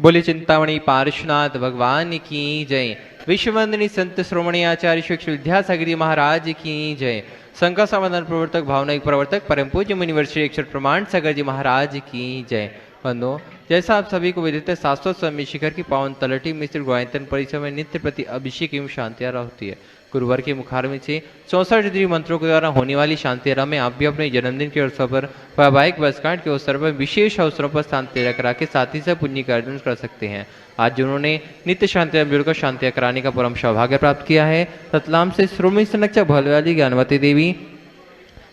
बोले चिंतामणि पार्श्वनाथ भगवान की जय। विश्ववंदनी संत श्रोमणी आचार्य श्री विद्यासागर महाराज की जय। संघ समाधान प्रवर्तक भावनायिक प्रवर्तक परम पूज्य मुनिवर श्री अक्षर प्रमाण सागर जी महाराज की जय। बंधुओं, जैसा आप सभी को विदित है, शाश्वत स्वामी शिखर की पावन तलटी में श्री गायत्री परिसर में नित्य प्रति अभिषेक एवं शांति आरती होती है। गुरुवार के मुखार में से 64 डिग्री मंत्रों के द्वारा होने वाली शांति आरा में आप भी अपने जन्मदिन के अवसर पर वैवाहिक वर्षगांठ के अवसर पर विशेष अवसरों पर शांति करा के साथी से पुण्य का अर्जन कर सकते हैं। आज जिन्होंने नित्य शांति जुड़कर शांति कराने का परम सौभाग्य प्राप्त किया है, रतलाम से श्रोमणी संरक्षक भलवाली ज्ञानवती देवी,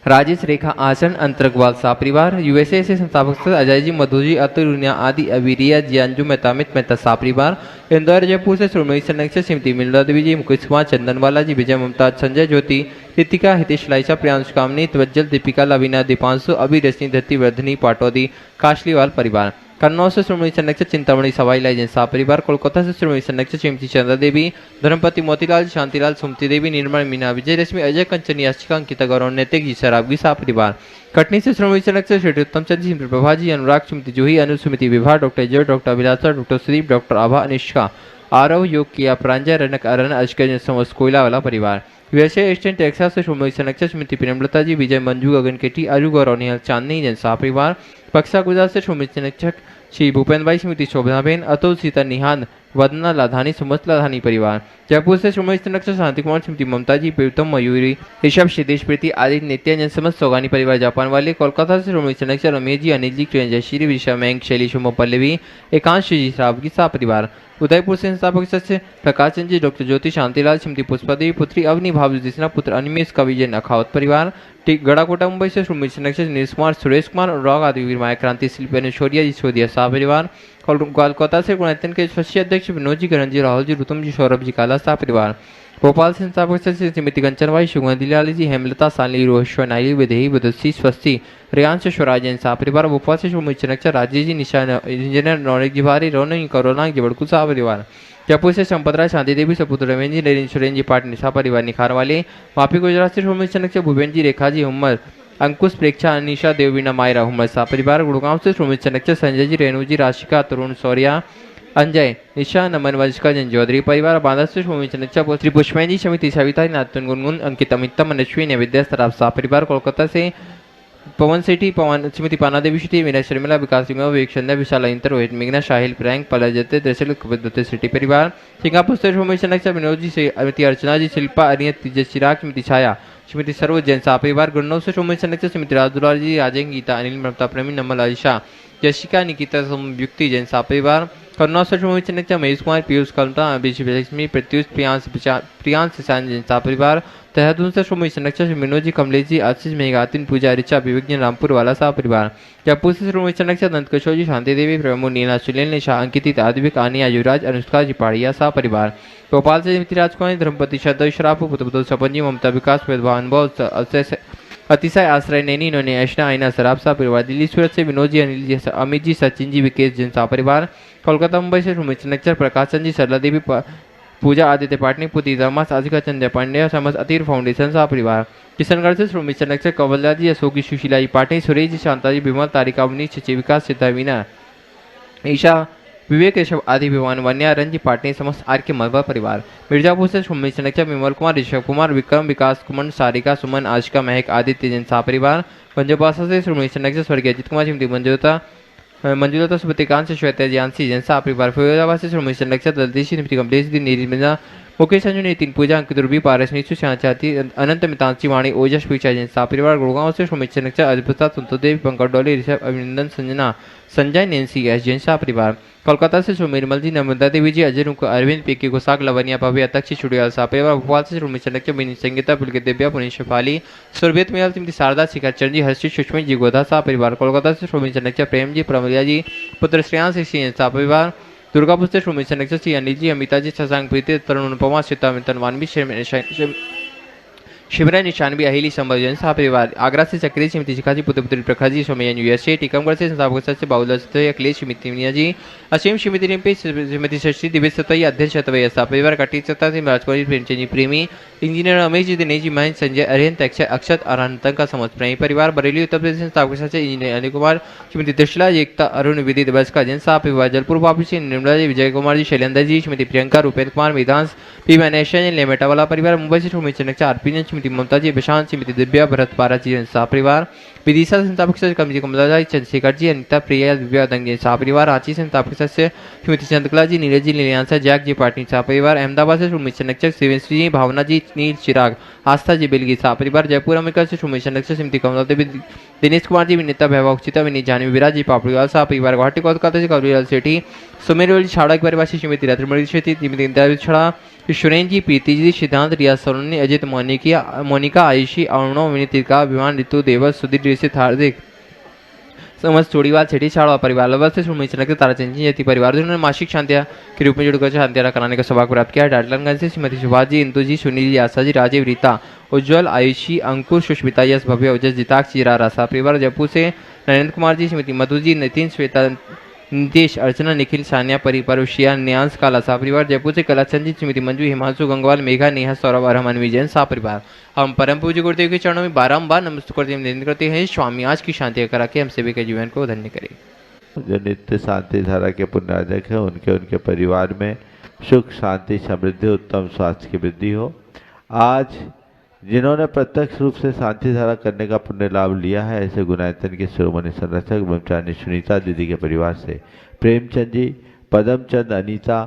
राजेश रेखा आसन अंतरगवाल सा परिवार, यूएसए से संस्थापक अजय जी, मधु जी, अतुल दुनिया आदि, अबीरिया जियांजू मेहता मेहता सा परिवार, इंदौर जयपुर से श्रोमणी संरक्षक श्रीमती मिलदा देवी जी, मुकेश कुमार, चंदनवाला जी, विजय मुमताज, संजय ज्योति, रितिका, हितेश लाइसा, प्रियांश कामनी, तवज्जल, दीपिका, लवीना, दीपांशु, अभी रश्मि, धरती वर्धनी पाटौदी, काशलीवाल परिवार, कन्नौज से श्रोमणी संरक्षक चिंतामणि सवाई लाइजन सा परिवार, कोलकाता से श्रोमणी संरक्षक श्रीमती चंद्रा देवी, धर्मपति मोतीलाल, शांतिलाल, सुमति देवी, निर्मल, मीना, विजय रश्मि, अजय कंचन, याचिका, अंकिता, गौरव, नैतिक जी, शराबगी सा परिवार, कटनी से श्रोमणी संरक्षक श्री उत्तम चंद जी, प्रभा जी, अनुराग, सुमति जूही, अनुसुमिति विभा, डॉक्टर जय, डॉक्टर अभिलाषा, डॉक्टर सुदीप, डॉक्टर आभा, अनिष्का, आरव, योग किया, प्रांजय, रनक, अरन, अजकर, समस्त कोयला वाला परिवार, यूएसए ईस्टर्न टेक्सास से श्रोमणी संरक्षक श्रीमती प्रेमलता जी, विजय, मंजू, गगन केटी, अरु, गौरव, निहाल, चांदनी जनसा परिवार, बक्सा गुजरात से श्रोमणी संरक्षक श्री भूपेन्द्र भाई, श्रीमती शोभनाबेन, अतुल, सीता, निहान, वदना, लाधानी, समस्त लाधानी परिवार, जयपुर से श्रोमणी संरक्षक शांति कुमार, श्रीमती ममता जी, प्रीतम, मयूरी, ऋषभ, सिद्धेश, प्रीति आदि, नित्यानंद, समस्त सौगानी परिवार, जापान वाले, कोलकाता से श्रोमणी संरक्षक रमेश जी, अनिल जी, जयश्री, विशा, मैंग, शैली, शुभ, पल्लवी, एकांश जी, श्रावकी सा परिवार, उदयपुर से संस्थापक सदस्य प्रकाश चंद जी, डॉक्टर ज्योति, शांतिलाल, श्रीमती पुष्पा देवी, पुत्री अवनी, भाभी दिसना, पुत्र अनिमेश, कविजन, अखावत परिवार, गड़ाकोटा मुंबई से श्रोमणी संरक्षक नीरज कुमार, सुरेश कुमार, अनुराग आदि वीर माया क्रांति शिल्पी अनुशोरिया जी, सोदिया सा परिवार, कोलकाता से गुणायतन के स्वच्छी अध्यक्ष विनोद जी, करण जी, राहुल जी, रुतम जी, सौरभ जी, काला सा परिवार, भोपाल से संस्थापक सदस्य श्रीमती कंचन भाई, सुगंधिलाल जी, हेमलता, साली, रोहेश्वर, नाइली, विदेही, बदस्सी, स्वस्ति, रियांश, स्वराजन सा परिवार, भोपाल से श्रोमणी संरक्षक राजेश जी, निशान, इंजीनियर, नौनिक जी भारी, रौनक, करोना, जबड़कू सा परिवार, जयपुर से संपतराय, शांति देवी, सपुत्र रमेश जी, नरेंद्र सुरेंद्र जी, पाट निशा परिवार, निखार वाले, वापी गुजरात से श्रोमणी संरक्षक भूपेन्द्र जी, रेखा जी, उम्र, अंकुश, प्रेक्षा, अनिशा, देववीना, मायरा, उम्र सा परिवार, गुड़गांव से श्रोमणी संरक्षक संजय जी, रेणु जी, राशिका, तरुण, सौर्या, अंजय, निशा, नमन, वंशिका, जन चौधरी परिवार, बांदा से श्रोमणी संरक्षक श्री पुष्पैन जी, समिति सविता, नातन, गुनगुन, अंकित, अमिता, मनस्वी, नैवेद्य, सराब सा परिवार, कोलकाता से पवन सेठी, पवन, श्रीमती पाना देवी, श्री मीना, शर्मिला, विकास, विवेक, चंदा, विशाल, इंतर, रोहित, मेघना, शाहिल, प्रैंक, पलाजते, दरअसल दत्त सिटी परिवार, सिंगापुर से श्रोमणी संरक्षक विनोद जी, श्रीमती अर्चना जी, शिल्पा, अरियत, तेजस, चिराग, श्रीमती छाया, श्रीमती सर्व जैन सा परिवार, गुन्नौर से श्रोमणी संरक्षक श्रीमती राजदुलाल जी, राजेंद्र, गीता, अनिल, ममता, प्रेमी, नमल, आयशा, जशिका, निकिता, युक्ति, जैन सा परिवार, कन्नौज से श्रोमणी संरक्षक महेश कुमार, पीयूष, कलता, लक्ष्मी, प्रत्युष, प्रियांश, किसान, जैन सा परिवार, देहरादून से श्रोमणी संरक्षक विनोद जी, कमलेश जी, आशीष, मेघातिन, पूजा, ऋचा, विवेकजन, रामपुर वाला सा परिवार, जयपुर से श्रोमणी संरक्षक नंद किशोर जी, शांति देवी, प्रमोद, नीला, सुनील, निशा, अंकित, आदिविक, आनिया, युवराज, अनुष्का जी, पहाड़िया सा परिवार, भोपाल से श्रीमती राजकुमारी, धर्मपति, श्रद्धा, श्राप, पुत्र, सपन जी, ममता, विकास, अनुभव, अतिशय, आश्रय, नैनी, इन्होंने ऐशना, आईना, सराब सा परिवार, दिल्ली सूरत से विनोद जी, अनिल जी, अमित जी, सचिन जी, विकेश जैन सा परिवार, कोलकाता मुंबई से श्रोमणी संरक्षक प्रकाश चंद जी, सरला देवी, पूजा, आदित्य पाटनी, पुत्री दामा, साजिका चंद्र पांड्या, समस्त अतीर फाउंडेशन सा परिवार, किशनगढ़ से श्रोमणी संरक्षक कवल्या जी, अशोकी, सुशीला जी, पाटनी, सुरेश जी, शांता जी, विमल, तारिका, अवनीश, विकास, सिद्धावीना, ईशा, विवेक, ऋषभ आदि, विमान, वन्या, रंजी, पाटनी, समस्त आर के मलबा परिवार, मिर्जापुर से श्रोमणी संरक्षक विमल कुमार, ऋषभ कुमार, विक्रम, विकास, कुमन, सारिका, सुमन, आशिका, महक, आदित्य जैन सा परिवार, पंजोपासा से श्रोमणी संरक्षक स्वर्गीय अजित कुमार, श्रीमती मंजुलता, सुपतिकांत से श्वेता, जानसी, जनसा परिवार, फिरोजाबाद से श्रोमणी संरक्षक दलती, श्रीमती कमलेश दी, नीरज, मुकेश, अंजू, नितिन, पूजा, अंकित, रूबी, पारस, नीचू, चाहती, अनंत, मितांशी, वाणी, ओजस, पीछा, जनसा परिवार, गुड़गांव से श्रोमणी संरक्षक अद्भुता, संतोदेवी, पंकज डोली, ऋषभ, अभिनंदन, संजना, संजय, नैन्सी, एस जैन सा परिवार, कोलकाता से श्रोमणी निर्मल जी, नर्मदा देवी जी, अजय रुक, अरविंद, पीके गुसाक, लवनिया, भव्य, अतक्षी, चुड़ियाल सा परिवार, भोपाल से श्रोमणी संरक्षक बिनी, संगीता, पुलकित, दिव्या, पुनीत, शफाली, सुरभेत, मेल, श्रीमती शारदा, शिखर चरण जी, हर्षित, सुषमित जी, गोधा सा परिवार, कोलकाता से श्रोमणी संरक्षक प्रेम जी, प्रमलिया जी, पुत्र श्रेयांश, सिंह सा परिवार, दुर्गापुर से श्रोमणी संरक्षक श्री अनिल जी, अमिता जी, शशांक, प्रीति, तरुण, अनुपमा, सीता, तनवानवी, शिमरा निशानबी अहिली संभव जैन सहा परिवार आगरा से चक्री श्रीमती शिखाजी पुत्र प्रखाजी सोमयन यूएसए टीकमगढ़ से संस्थापक सदस्य बाबूल अखिलेश श्रीमती मीना जी असीम श्रीमती रिम्पी श्रीमती शशि दिव्य सतवई अध्यक्ष सतवई सहा परिवार काटी सत्ता से राजकुमारी प्रेमचंद जी प्रेमी इंजीनियर रमेश जी दिनेश जी महेश संजय अरिहंत अक्षत अरहंतन का समस्त प्रेमी परिवार बरेली उत्तर प्रदेश संस्थापक सदस्य इंजीनियर अनिल कुमार श्रीमती त्रिशला जी एकता अरुण विधि दिवस का जैन सहा परिवार जलपुर बाबू सिंह निर्मला जी विजय कुमार जी शैलेंद्र जी श्रीमती प्रियंका रूपेंद्र कुमार मेधांश पी मैनेशन लेमेटावाला परिवार मुंबई से श्रीमती चनक आरपी श्रीमती ममता जी प्रशांत श्रीमती दिव्या भरत पारा जी सहा परिवार विदिशा संस्थापक सदस्य कमजी कमला जी चंद्रशेखर जी अनिता प्रिया दिव्या दंगे सहा परिवार रांची से संस्थापक सदस्य श्रीमती चंद्रकला जी नीरज जी नीलियांसा जैक जी पाटनी सहा परिवार अहमदाबाद से श्रीमती चनक शिवेश्वरी जी भावना जी नील चिराग आस्था जी बिलगी सहा परिवार जयपुर अमेरिका से श्रीमती चनक श्रीमती कमला देवी दिनेश कुमार जी विनीता भैवा उचिता विनीत जानी विराज जी पापड़ीवाल सहा परिवार गुवाहाटी कोलकाता से कवरीलाल सेठी सुमेरवल छाड़ा के परिवार से श्रीमती रत्नमणि सेठी श्रीमती इंदिरा छड़ा सुरेन जी प्रीति जी सिद्धांत रियाज सोनी अजित मोनिका आयुषी अरुणो विनीतिका विमान ऋतु देवस सुधीर से हार्दिक समस्त चोड़ीवाल सेठी छाड़वा परिवार लवर से श्रीमती चनक ताराचंद जी यति परिवार जिन्होंने मासिक शांतिया के रूप में जुड़कर शांतियारा कराने का सौभाग्य प्राप्त किया। डाटलगंज से श्रीमती सुभाष जी इंदु जी सुनील जी आशा जी राजीव रीता उज्ज्वल आयुषी अंकुर सुष्मिता यश भव्य उजस जिताक्ष जीरा रासा परिवार जयपुर से नरेंद्र कुमार जी श्रीमती मधु जी नितिन श्वेता नितेश अर्चना निखिल सानिया परिपरुषिया न्यांस काला सा परिवार जयपुर से कलाचंद जी श्रीमती मंजू हिमांशु गंगवाल मेघा नेहा सौरभ अरहमान विजयन सा परिवार। हम परम पूज्य गुरुदेव के चरणों में बारंबार नमस्ते करते हैं। स्वामी आज की शांति करा के हम सभी के जीवन को धन्य करें। जो नित्य शांति धारा के पुण्यार्जक है उनके परिवार में सुख शांति समृद्धि उत्तम स्वास्थ्य की वृद्धि हो। आज जिन्होंने प्रत्यक्ष रूप से शांति धारा करने का पुण्य लाभ लिया है ऐसे गुणायतन के शिरोमणि संरक्षक ब्रह्मचारिणी सुनीता दीदी के परिवार से प्रेमचंद जी पदमचंद अनीता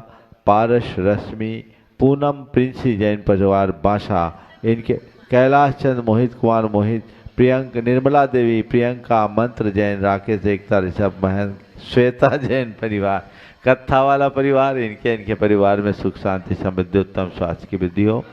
पारस रश्मि पूनम प्रिंसी जैन परिवार बांसा इनके कैलाश चंद मोहित कुमार मोहित प्रियंक निर्मला देवी प्रियंका मंत्र जैन राकेश एकता ऋषभ महन श्वेता जैन परिवार कत्था वाला परिवार इनके परिवार में सुख शांति समृद्धि उत्तम स्वास्थ्य की वृद्धि हो।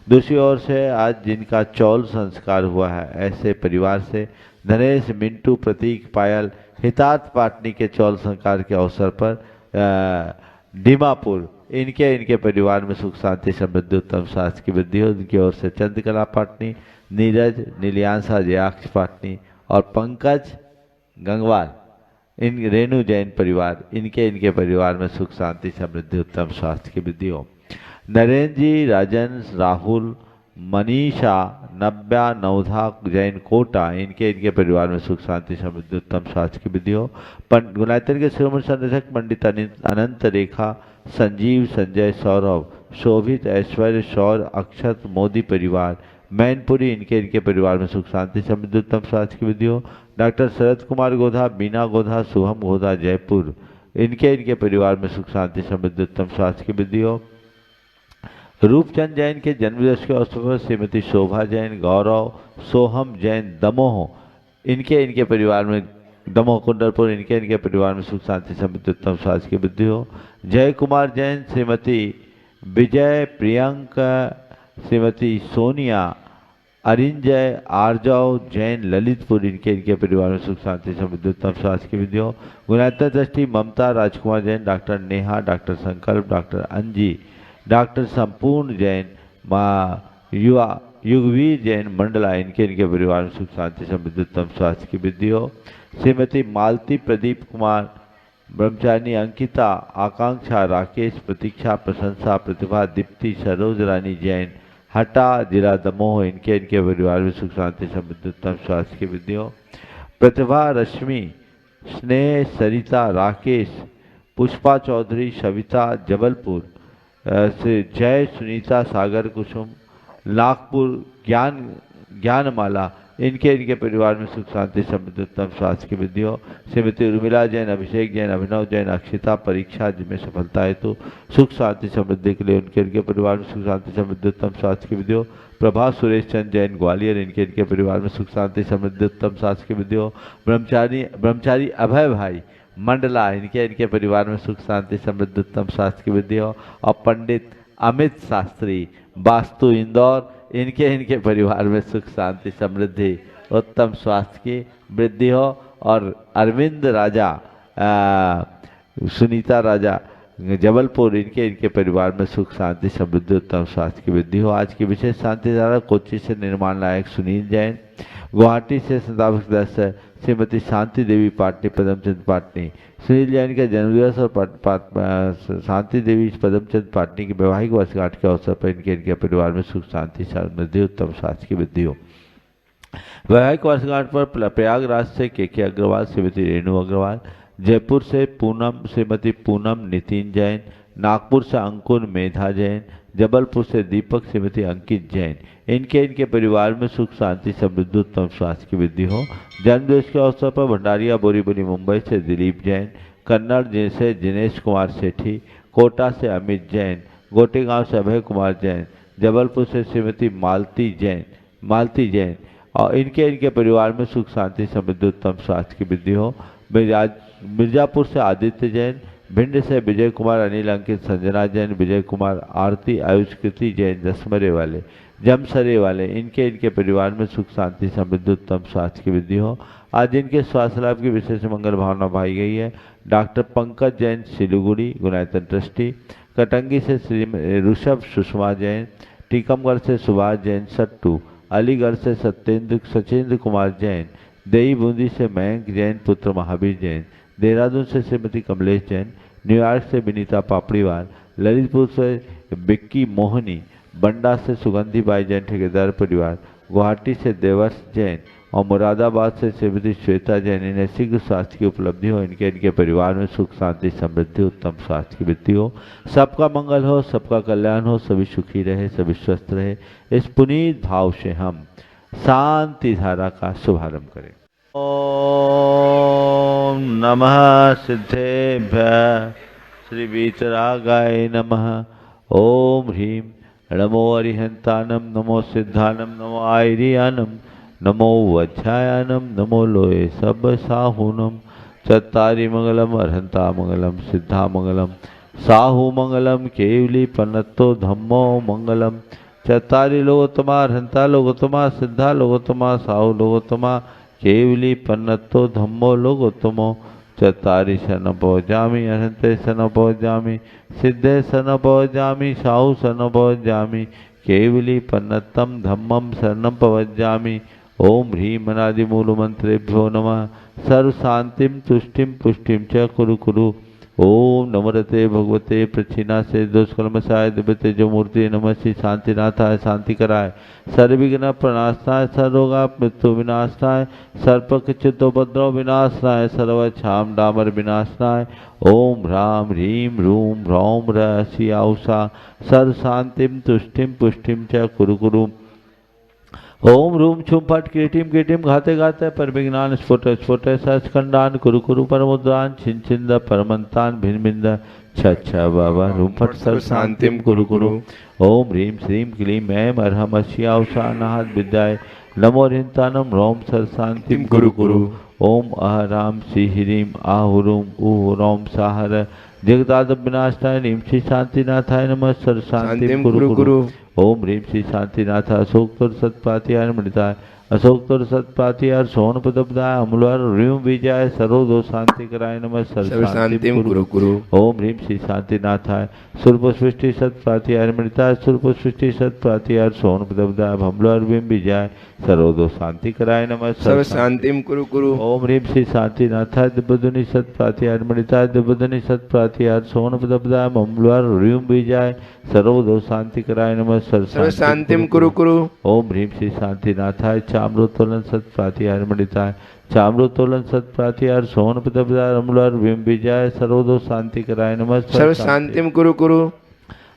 दूसरी ओर से आज जिनका चौल संस्कार हुआ है ऐसे परिवार से धनेश मिंटू प्रतीक पायल हितार्थ पाटनी के चौल संस्कार के अवसर पर दीमापुर इनके परिवार में सुख शांति समृद्धि उत्तम स्वास्थ्य की वृद्धि हो। उनकी ओर से चंद्रकला पाटनी नीरज नीलियांसा जयाक्ष पाटनी और पंकज गंगवाल इन रेणु जैन परिवार इनके परिवार में सुख शांति समृद्धि उत्तम स्वास्थ्य की वृद्धि हो। नरेंद्र जी राजन राहुल मनीषा नव्या नवधा जैन कोटा इनके परिवार में सुख शांति समृद्धि उत्तम स्वास्थ्य की वृद्धि हो। गुणायतन के शिरोमणि संरक्षक पंडित अनंत रेखा संजीव संजय सौरभ शोभित ऐश्वर्य शौर अक्षत मोदी परिवार मैनपुरी इनके परिवार में सुख शांति समृद्धि उत्तम स्वास्थ्य की वृद्धि हो। डॉक्टर शरद कुमार गोधा बीना गोधा शुभम गोधा जयपुर इनके परिवार में सुख शांति समृद्धि उत्तम स्वास्थ्य की वृद्धि हो। रूपचंद जैन के जन्मदिवस के अवसर पर श्रीमती शोभा जैन गौरव सोहम जैन दमोह इनके परिवार में दमोह कुंडलपुर इनके परिवार में सुख शांति समृद्धि उत्तम स्वास्थ्य की वृद्धि हो। जय कुमार जैन श्रीमती विजय प्रियंका श्रीमती सोनिया अरिंजय आर्जव जैन ललितपुर इनके परिवार में सुख शांति समृद्धि उत्तम स्वास्थ्य की वृद्धि हो। गुणायतन दृष्टि ममता राजकुमार जैन डॉक्टर नेहा डॉक्टर संकल्प डॉक्टर अंजी डॉक्टर संपूर्ण जैन माँ युगवीर जैन मंडला इनके परिवार में सुख शांति समृद्धि उत्तम स्वास्थ्य की वृद्धि हो। श्रीमती मालती प्रदीप कुमार ब्रह्मचारिणी अंकिता आकांक्षा राकेश प्रतीक्षा प्रशंसा प्रतिभा दीप्ति सरोज रानी जैन हटा जिला दमोह इनके परिवार में सुख शांति समृद्धि उत्तम स्वास्थ्य की वृद्धि हो। प्रतिभा रश्मि स्नेह सरिता राकेश पुष्पा चौधरी सविता जबलपुर से जय सुनीता सागर कुसुम नागपुर ज्ञानमाला इनके परिवार में सुख शांति समृद्धि उत्तम स्वास्थ्य की वृद्धि हो। श्रीमती उर्मिला जैन अभिषेक जैन अभिनव जैन अक्षिता परीक्षा जिनमें सफलता हेतु सुख शांति समृद्धि के लिए उनके परिवार में सुख शांति समृद्धि उत्तम स्वास्थ्य की वृद्धि हो। प्रभा सुरेश चंद जैन ग्वालियर इनके परिवार में सुख शांति समृद्धि उत्तम स्वास्थ्य की वृद्धि हो। ब्रह्मचारी अभय भाई मंडला इनके परिवार में सुख शांति समृद्धि उत्तम स्वास्थ्य की वृद्धि हो। और पंडित अमित शास्त्री वास्तु इंदौर इनके परिवार में सुख शांति समृद्धि उत्तम स्वास्थ्य की वृद्धि हो। और अरविंद राजा सुनीता राजा जबलपुर, इनके परिवार में सुख शांति समृद्धि उत्तम स्वास्थ्य की वृद्धि हो। आज की विशेष शांति धारा कोच्चि से निर्माण लायक सुनील जैन, गुवाहाटी से संस्थापक सदस्य श्रीमती शांति देवी पाटनी पदमचंद पाटनी। सुनील जैन का जन्मदिवस और शांति देवी पदमचंद पाटनी की वैवाहिक वर्षगांठ के अवसर पर इनके परिवार में सुख शांति समृद्धि उत्तम स्वास्थ्य की वृद्धि हो। वैवाहिक वर्षगांठ पर प्रयागराज से के अग्रवाल श्रीमती रेणु अग्रवाल, जयपुर से पूनम श्रीमती पूनम नितिन जैन, नागपुर से अंकुर मेधा जैन, जबलपुर से दीपक श्रीमती अंकित जैन। इनके परिवार में सुख शांति समृद्धि उत्तम स्वास्थ्य की वृद्धि हो। जन्मदिवस के अवसर पर भंडारिया बोरीवली मुंबई से दिलीप जैन, कन्नड़ से जिनेश कुमार सेठी, कोटा से अमित जैन, गोटेगांव से अभय कुमार जैन, जबलपुर से श्रीमती मालती जैन और इनके परिवार में सुख शांति समृद्धि उत्तम स्वास्थ्य की वृद्धि हो। मिर्जापुर से आदित्य जैन, भिंड से विजय कुमार अनिल अंकित संजना जैन, विजय कुमार आरती आयुष कृति जैन जमसरे वाले इनके परिवार में सुख शांति समृद्धि उत्तम स्वास्थ्य की वृद्धि हो। आज इनके स्वास्थ्य लाभ की विशेष मंगल भावना भाई गई है। डॉक्टर पंकज जैन सिलीगुड़ी गुणायतन ट्रस्टी, कटंगी से श्री ऋषभ सुषमा जैन, टीकमगढ़ से सुभाष जैन सट्टू, अलीगढ़ से सचेंद्र कुमार जैन, देई बूंदी से मयंक जैन पुत्र महावीर जैन, देहरादून से श्रीमती कमलेश जैन, न्यूयॉर्क से विनीता पापड़ीवाल, ललितपुर से बिक्की मोहनी, बंडा से सुगंधी बाई जैन ठेकेदार परिवार, गुवाहाटी से देवर्ष जैन और मुरादाबाद से श्रीमती श्वेता जैन। इन्हें शीघ्र स्वास्थ्य की उपलब्धि हो। इनके परिवार में सुख शांति समृद्धि उत्तम स्वास्थ्य की वृद्धि हो। सबका मंगल हो, सबका कल्याण हो, सभी सुखी रहे, सभी स्वस्थ रहे। इस पुनीत भाव से हम शांति धारा का शुभारंभ करें। ओम नमः सिद्धेभ्यः श्री वीतरागाय नमः। ओम ह्रीं नमो अरिहंतानम, नमो सिद्धानम, नमो आयरियानम, नमो वज्रायानम, नमो लोये सब साहूनम। चत्तारि मंगलम अर्हंता मंगलम, सिद्धा मंगलम, साहू मंगलम, केवली पन्नतो धम्मो मंगलम। चत्तारि लोकोत्तमा अर्हंता लोकोत्तमा, सिद्धा लोकोत्तमा, साहू लोकोत्तमा, केवली पन्नतो धम्मो लोकोत्तमो। चत्तारि शन पहुँचामी, अर्हंते शन पहुँचामी, सिद्धे शन पहुँचामी, साहू शन पहुँचामी, केवली पन्नतम धम्मम शरणम पवज्जामि। ओम ह्रीं अनादि मूल मंत्रेभ्यो नमः। सर्व शांतिम तुष्टिम पुष्टिम च कुरु कुरु। ओम नमरते भगवते प्रच्छिन्ना से दुष्कर्मसाय दिव्यते जो मूर्ति नमः श्री शांतिनाथाय शांति कराय, सर्वविघ्न प्रणाशनाय, सर्वरोगा मृत्यु विनाशनाय, सर्पचित्तोपद्रव विनाशनाय, सर्वक्षाम डामर विनाशनाय। ओम ह्रां ह्रीं रूं ह्रौं ह्रः औषा सर्व शांतिम तुष्टिम पुष्टिम च कुरु कुरु। ओम रूम छुम फट क्रीटिम क्रीटिम घाते घाते पर विज्ञान स्फुट स्फुट सचखंडान कुरु कुरु परमुद्रान छिन छिंद परमंतान भिन्न भिन्न छ बाबा रूम फट सर्व शांतिम कुरु कुरु। ओम ह्रीं श्रीं क्लीं ऐं अर्हम अस्याउषा नाहद विद्याय, नमो ह्रींतानम रोम सर्व शांतिम कुरु कुरु। ओम अहराम श्री ह्रीं आहुरूम ऊह रौम साहर जगदाद विनाशाय नीम श्री शांतिनाथाय नमः सर्व शांतिम कुरु कुरु। ओम ह्रीं श्री शांतिनाथ अशोक सत्पातिहार मृताय, अशोक सत्पातिहार सोन पदपदाय, अमलवार ह्रीं विजय सर्वदो शांति कराय नमः सर्व शांतिम कुरु कुरु। ओम ह्रीं श्री शांतिनाथाय सुरपुष्टि सत्पातिहार मृताय, सुरपुष्टि सत्पातिहार सोन पदपदाय, अमलवार ह्रीं विजय सर्वदो शांति कराय नमः सर्व शांतिम कुरु कुरु। ओम ह्रीं श्री शांतिनाथाय दिव्यध्वनि सत्पातिहार मृताय, दिव्यध्वनि सत्पातिहार सोन पदपदाय, अमलवार ह्रीं विजय सर्वदो शांति कराय नमः सर्व शांतिम कुरु कुरु। ओम ह्रीं श्री शांतिनाथाय चाम्रोत्तोलन सत्प्रातिहार मृताय, चाम्रोत्तोलन सत्प्रातिहार सोन पदपदाय, अमलवार ह्रीं विजय सर्वदो शांति कराय नमः सर्व शांतिम कुरु कुरु।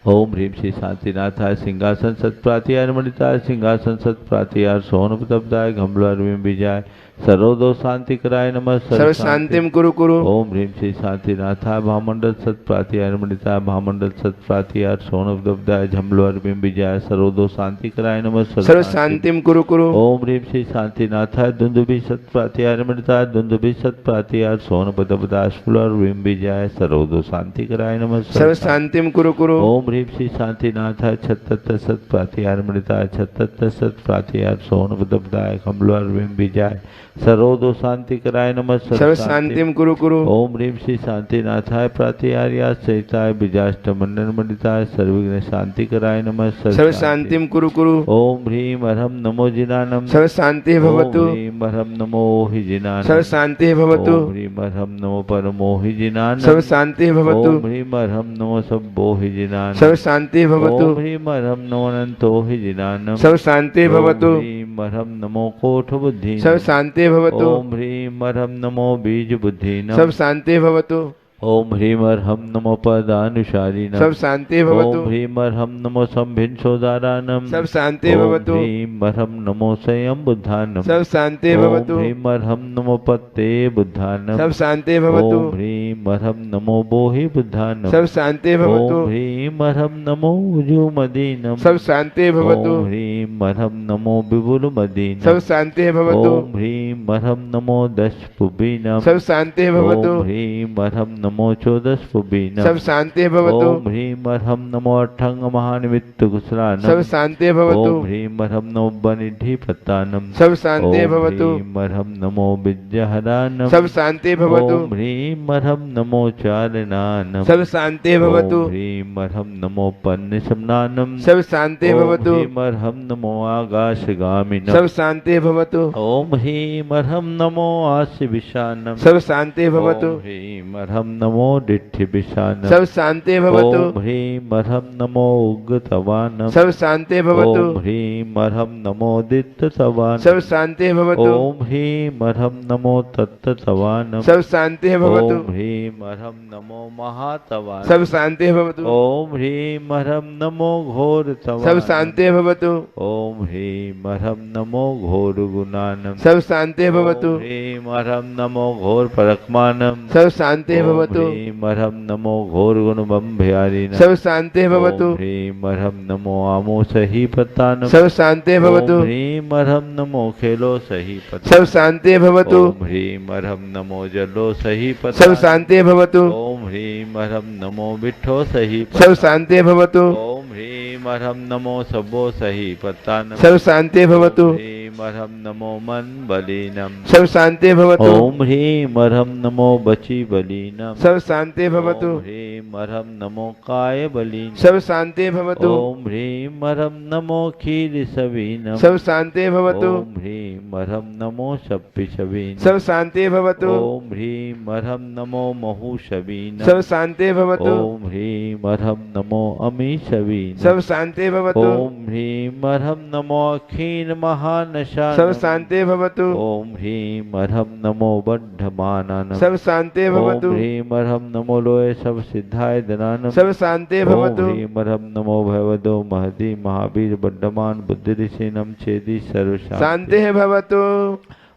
ओम ह्रीं श्री शांतिनाथाय सिंहासन सत्प्रातिहार मृताय, सिंहासन सत्प्रातिहार सोन पदपदाय, अमलवार ह्रीं विजय सर्वदो शांति कराय नमः सर्व शांतिम कुरु कुरु। ओम ह्रीं श्री शांतिनाथाय भामंडल सत्प्रातिहार मृताय, भामंडल सत्प्रातिहार सोन पदपदाय, अमलवार ह्रीं विजय सर्वदो शांति कराय नमः सर्व शांतिम कुरु कुरु। ओम ह्रीं श्री शांतिनाथाय दुंदुभि सत्प्रातिहार मृताय, दुंदुभि सत्प्रातिहार सोन पदपदाय, अमलवार ह्रीं विजय सर्वदो शांति कराय नमः सर्व शांतिम कुरु कुरु। ओम ह्रीं श्री शांतिनाथाय छत्तर सत्प्रातिहार मृताय, छत्तर सत्प्रातिहार सोन पदपदाय, अमलवार ह्रीं विजय सर्वदो शांति कराय नमः सर्व शांतिम कुरु कुरु। ओम ह्रीं श्री शांतिनाथाय प्रातिहार्याय सहिताय बीजाष्ट मंडन मंडिताय सर्वविघ्न शांति कराय नमः सर्व शांतिम कुरु कुरु। ओम ह्रीं अरहम नमो जिनानम सर्व शांति भवतु। ओम ह्रीं अरहम नमो हि जिनानम सर्व शांति भवतु। ओम ह्रीं अरहम नमो परमो हि जिनानम सर्व शांति भवतु। ओम ह्रीं अरहम नमो सब्बो हि जिनानम सर्व शांति भवतु। ओम ह्रीं अरहम नमो अनंतो हि जिनानम सर्व शांति भवतु। ओम ह्रीं अरहम नमो कोठ बुद्धि सर्व शांति भवतु। ओम ह्रीं अरहम नमो बीज बुद्धि सब शांति भवतु। ओम ह्रीं अरहम नमो पदानुसारिणम् सब शांति भवतु। ओम ह्रीं अरहम नमो संभिन्सोदारानम् सब शांति भवतु। ओम ह्रीं अरहम नमो स्वयं बुद्धानम् सब शांति भवतु। ओम ह्रीं अरहम नमो पत्ते बुद्धानम् सब शांति भवतु। ओम ह्रीं अरहम नमो बोहि बुद्धानम् सब शांति भवतु। ओम ह्रीं अरहम नमो उजुमदीनम् सब शांति भवतु। ओम ह्रीं अरहम नमो विपुलमदीनम् सब शांति भवतु। ओम ह्रीं अरहम नमो दशपुबीनम् सब शांति भवतु। ओम ह्रीं अरहम नमो चोदशपुबीनम् सब शांति भवतु। ओम ह्रीं अरहम नमो अठंग महानिमित्त कुशलानम् सब शांति भवतु। ओम ह्रीं अरहम नमो बनिधिपत्तानम् सब शांति भवतु। ओम ह्रीं अरहम नमो विद्याहरानम् सब शांति भवतु। ओम ह्रीं अरहम नमो चारणानम् सब शांति भवतु। ओम ह्रीं अरहम नमो पन्निसमनानम् सब शांति भवतु। ओम ह्रीं अरहम नमो आकाशगामिनम् सब शांति भवतु। ओम ह्रीं अरहम नमो आस्य विशानम् सब शांति भवतु। ओम ह्रीं अरहम नमो डिठ्ठि विशानम् सब शांति भवतु। ओम ह्रीं अरहम नमो उग्गतवानम् सब शांति भवतु। ओम ह्रीं अरहम नमो दित्ततवानम् सब शांति भवतु। ओम ह्रीं अरहम नमो तत्ततवानम् सब शांति भवतु। ओम ह्रीं अरहम नमो महातवानम् सब शांति भवतु। ओम ह्रीं अरहम नमो घोरतवानम् सब शांति भवतु। ओम ह्रीं अरहम नमो घोर गुणानम् सब शांति भवतु। ओम ह्रीं अरहम नमो घोर परक्मानम् सब शांति भवतु। ओम ह्रीं अरहम नमो घोर गुणबम्भयारिणम् सब शांति भवतु। ओम ह्रीं अरहम नमो आमो सही पत्तानम् सब शांति भवतु। ओम ह्रीं अरहम नमो खेलो सही पत्तानम् सब शांति भवतु। ओम ह्रीं अरहम नमो जलो सही सब पत्तानम् शांति भवतु। ओम ह्रीं अरहम नमो विठ्ठो सही सब शांति भवतु। ओम ह्रीं अरहम नमो सबो सही पत्तानम् सब शांति भवतु। ओम ह्रीं अरहम नमो मन बलीनम् सब शांति भवतु। ओम ह्रीं अरहम नमो बची बलीनम् सब शांति भवतु। ओम ह्रीं अरहम नमो काय बलीनम् सब शांति भवतु। ओम ह्रीं अरहम नमो खीर सवीनम् सब शांति भवतु। ओम ह्रीं अरहम नमो शप्पि शवीनम् सब शांति भवतु। ओम ह्रीं अरहम नमो महु शवीनम् सब शांति भवतु। ओम ह्रीं अरहम नमो अमी शवीनम् सब शांति भवतु। ओम ह्रीं अरहम नमो अखीन महानशानम् सब शांति भवतु। ओम ह्रीं अरहम नमो बद्धमाननम् सब शांति भवतु। ओम ह्रीं अरहम नमो लोय सब सिद्धाय दनानम् सब शांति भवतु। ओम ह्रीं अरहम नमो भगवतो महति महावीर बड्डमान बुद्धि ऋषिनम छेदी सर्व शांति भवतु।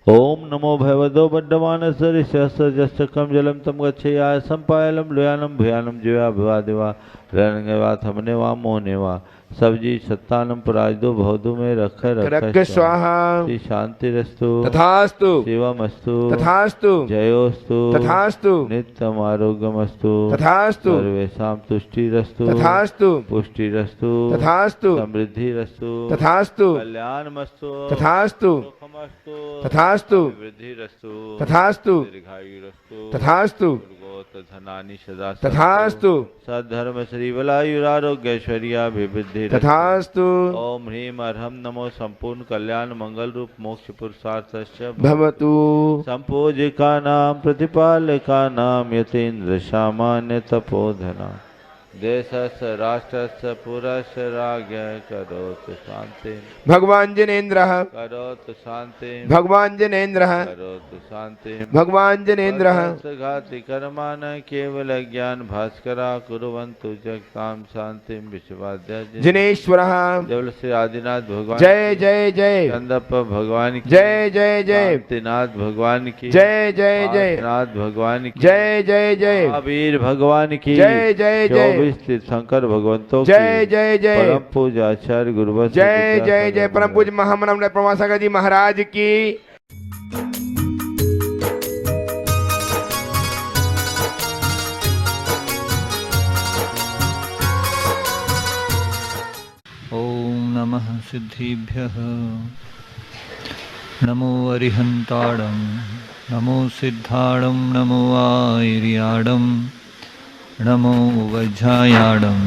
ओम नमो भगवतो बड्डमान सहस्रजस्तकम जलम तम गच्छेयाय संपायलम लोयानम भयानम जीवा भिवा देवा रणगवा थमने वा मोहने वा सब्जी सत्तानम पराजदो भवदु में रख रख स्वाहा। श्री शांति रस्तु तथास्तु। शिवमस्तु तथास्तु। जयोस्तु तथास्तु। नित्यम आरोग्यमस्तु तथास्तु। सर्वेषां तुष्टिरस्तु तथास्तु। पुष्टिरस्तु तथास्तु। समृद्धिरस्तु तथास्तु। कल्याणमस्तु तथास्तु। सुखमस्तु तथास्तु। वृद्धिरस्तु तथास्तु। दीर्घायुरस्तु तथास्तु। धनानि सदा तथास्तु। सद्धर्म श्री बलायुरारोग्य ऐश्वर्याभिवृद्धि तथास्तु। ओम ह्रीं अरहम नमो संपूर्ण कल्याण मंगल रूप मोक्ष पुरुषार्थस्य भवतु। संपूजिका नाम प्रतिपालका नाम यतेन्द्र सामान्य तपोधना देशस्य राष्ट्रस्य पुरस्य राज्ञ करोतु शांति। भगवान जिनेन्द्रः करोतु शांति। भगवान जिनेन्द्रः करोतु शांति। भगवान जिनेन्द्रः घाति कर्मान केवल ज्ञान भास्करा कुर्वन्तु जगतां शांतिं विश्वाद्य जिनेश्वरः। जबल श्री आदिनाथ भगवान जय जय जय। चंदप्प भगवान की जय जय जय। शांतिनाथ भगवान की जय जय जय। नाथ भगवान की जय जय जय। महावीर भगवान की जय जय जय। शंकर भगवंतों जय जय जय। परम पूज्य आचार्य गुरुवर जय जय जय। परम पूज्य महामनम प्रमासागर जी महाराज की। ओम नमः सिद्धिभ्यः। नमो अरिहंताड़ं नमो सिद्धाड़ं नमो आयर्याडं नमो वज्रायाडं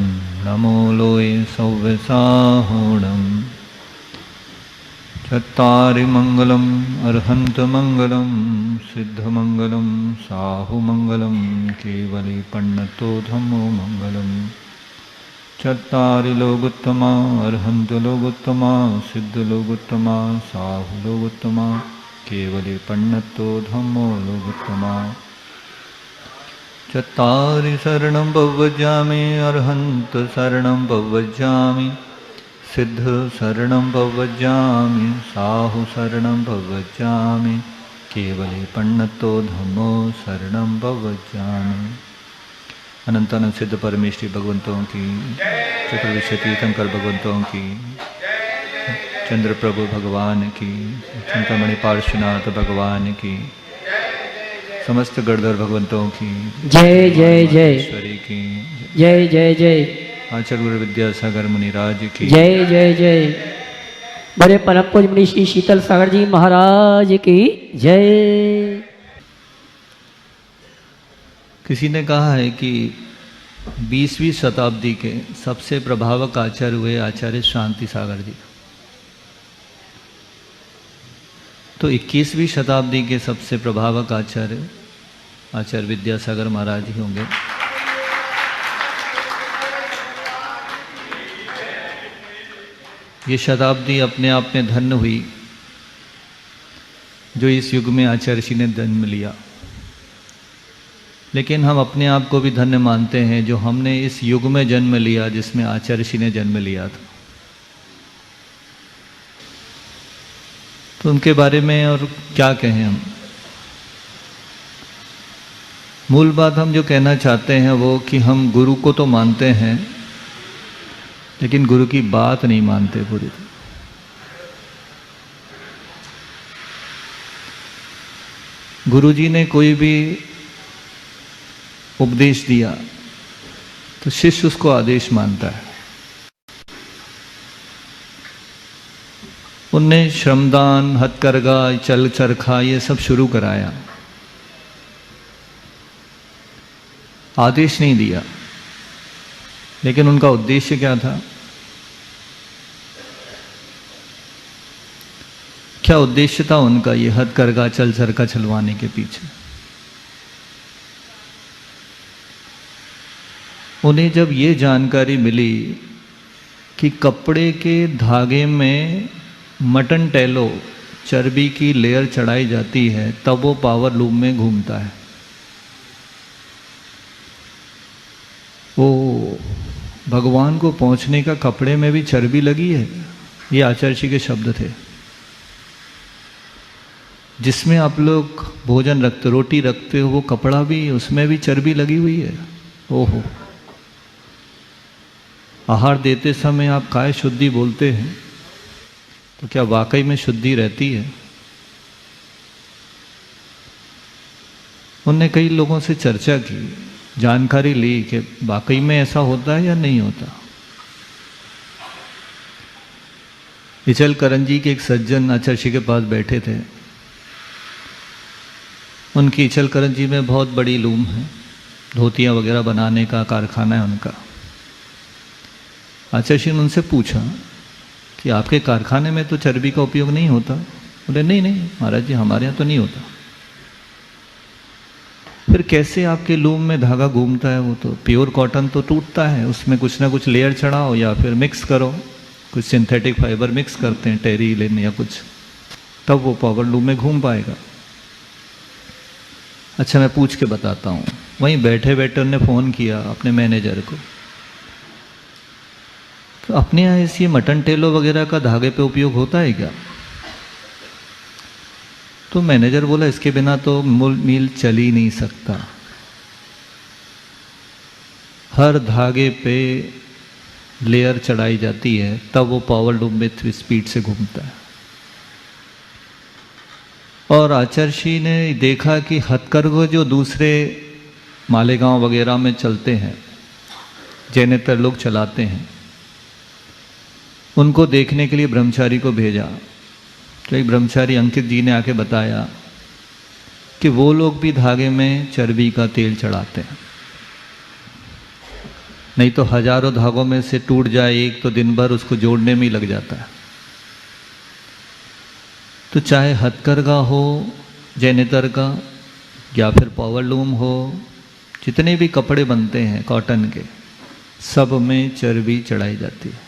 नमो लोये सौव्यसाहोडम् चत्तारि मङ्गलम् अर्हन्तमङ्गलं सिद्धमङ्गलं साहुमङ्गलं केवली पण्णतो धम्मो मङ्गलम् चत्तारि लोकोत्तमा अर्हन्तलोकोत्तमा सिद्धलोकोत्तमा साहुलोकोत्तमा केवली पण्णतो धम्मो लोकोत्तमा चत्तारि शरणं भवज्जामि अर्हन्त शरणं भवज्जामि सिद्ध शरणं भवज्जामि साहु शरणं भवज्जामि केवले पण्णतो धम्मो शरणं भवज्जामि। अनंतानंद सिद्ध परमेश्वरी भगवंतों की, चतुर्विश्व तीर्थंकर भगवंतों की, चंद्र प्रभु भगवान की, चिंतामणि पार्श्वनाथ भगवान की, समस्त गणधर भगवंतों की जय जय जय ईश्वरी की, जय जय जय आचार्य गुरु विद्यासागर मुनिराज की जय जय जय। बड़े परम पूज्य मुनि श्री शीतल सागर जी महाराज की जय। किसी ने कहा है कि 20वीं शताब्दी के सबसे प्रभावक आचार्य हुए आचार्य शांति सागर जी, तो 21वीं शताब्दी के सबसे प्रभावक आचार्य आचार्य विद्यासागर महाराज ही होंगे। ये शताब्दी अपने आप में धन्य हुई जो इस युग में आचार्य जी ने जन्म लिया, लेकिन हम अपने आप को भी धन्य मानते हैं जो हमने इस युग में जन्म लिया जिसमें आचार्य जी ने जन्म लिया था। तो उनके बारे में और क्या कहें हम। मूल बात हम जो कहना चाहते हैं वो कि हम गुरु को तो मानते हैं लेकिन गुरु की बात नहीं मानते पूरी तरह। गुरु जी ने कोई भी उपदेश दिया तो शिष्य उसको आदेश मानता है। उनने श्रमदान, हथकरघा, चल चरखा ये सब शुरू कराया, आदेश नहीं दिया। लेकिन उनका उद्देश्य क्या था? क्या उद्देश्य था उनका ये हथकरघा, चल चरखा चलवाने के पीछे? उन्हें जब ये जानकारी मिली कि कपड़े के धागे में मटन टेलो, चर्बी की लेयर चढ़ाई जाती है, तब वो पावर लूम में घूमता है। ओ, भगवान को पहुंचने का कपड़े में भी चर्बी लगी है, ये आचार्य जी के शब्द थे। जिसमें आप लोग भोजन रखते, रोटी रखते हो, वो कपड़ा भी, उसमें भी चर्बी लगी हुई है। ओहो, आहार देते समय आप काय शुद्धि बोलते हैं, तो क्या वाकई में शुद्धि रहती है? उनने कई लोगों से चर्चा की, जानकारी ली कि वाकई में ऐसा होता है या नहीं होता। इचल करंजी के एक सज्जन आचार्य जी के पास बैठे थे। उनकी इचल करंजी में बहुत बड़ी लूम है, धोतियाँ वगैरह बनाने का कारखाना है उनका। आचार्य जी ने उनसे पूछा कि आपके कारखाने में तो चर्बी का उपयोग नहीं होता? बोले नहीं नहीं महाराज जी, हमारे यहाँ तो नहीं होता। फिर कैसे आपके लूम में धागा घूमता है? वो तो प्योर कॉटन तो टूटता है, उसमें कुछ ना कुछ लेयर चढ़ाओ या फिर मिक्स करो, कुछ सिंथेटिक फाइबर मिक्स करते हैं, टेरी लिन या कुछ, तब वो पावर लूम में घूम पाएगा। अच्छा, मैं पूछ के बताता हूँ। वहीं बैठे बैठे उन्होंने फ़ोन किया अपने मैनेजर को, तो अपने यहाँ इस मटन टेलो वगैरह का धागे पे उपयोग होता है क्या? तो मैनेजर बोला इसके बिना तो मिल चल ही नहीं सकता। हर धागे पे लेयर चढ़ाई जाती है, तब वो पावर लूम में स्पीड से घूमता है। और आचार्य जी ने देखा कि हथकरघा जो दूसरे मालेगांव वगैरह में चलते हैं, जैनेतर लोग चलाते हैं, उनको देखने के लिए ब्रह्मचारी को भेजा तो एक ब्रह्मचारी अंकित जी ने आके बताया कि वो लोग भी धागे में चर्बी का तेल चढ़ाते हैं, नहीं तो हजारों धागों में से टूट जाए एक तो दिन भर उसको जोड़ने में ही लग जाता है। तो चाहे हथकरघा हो, जैनेतर का, या फिर पावरलूम हो, जितने भी कपड़े बनते हैं कॉटन के, सब में चर्बी चढ़ाई जाती है।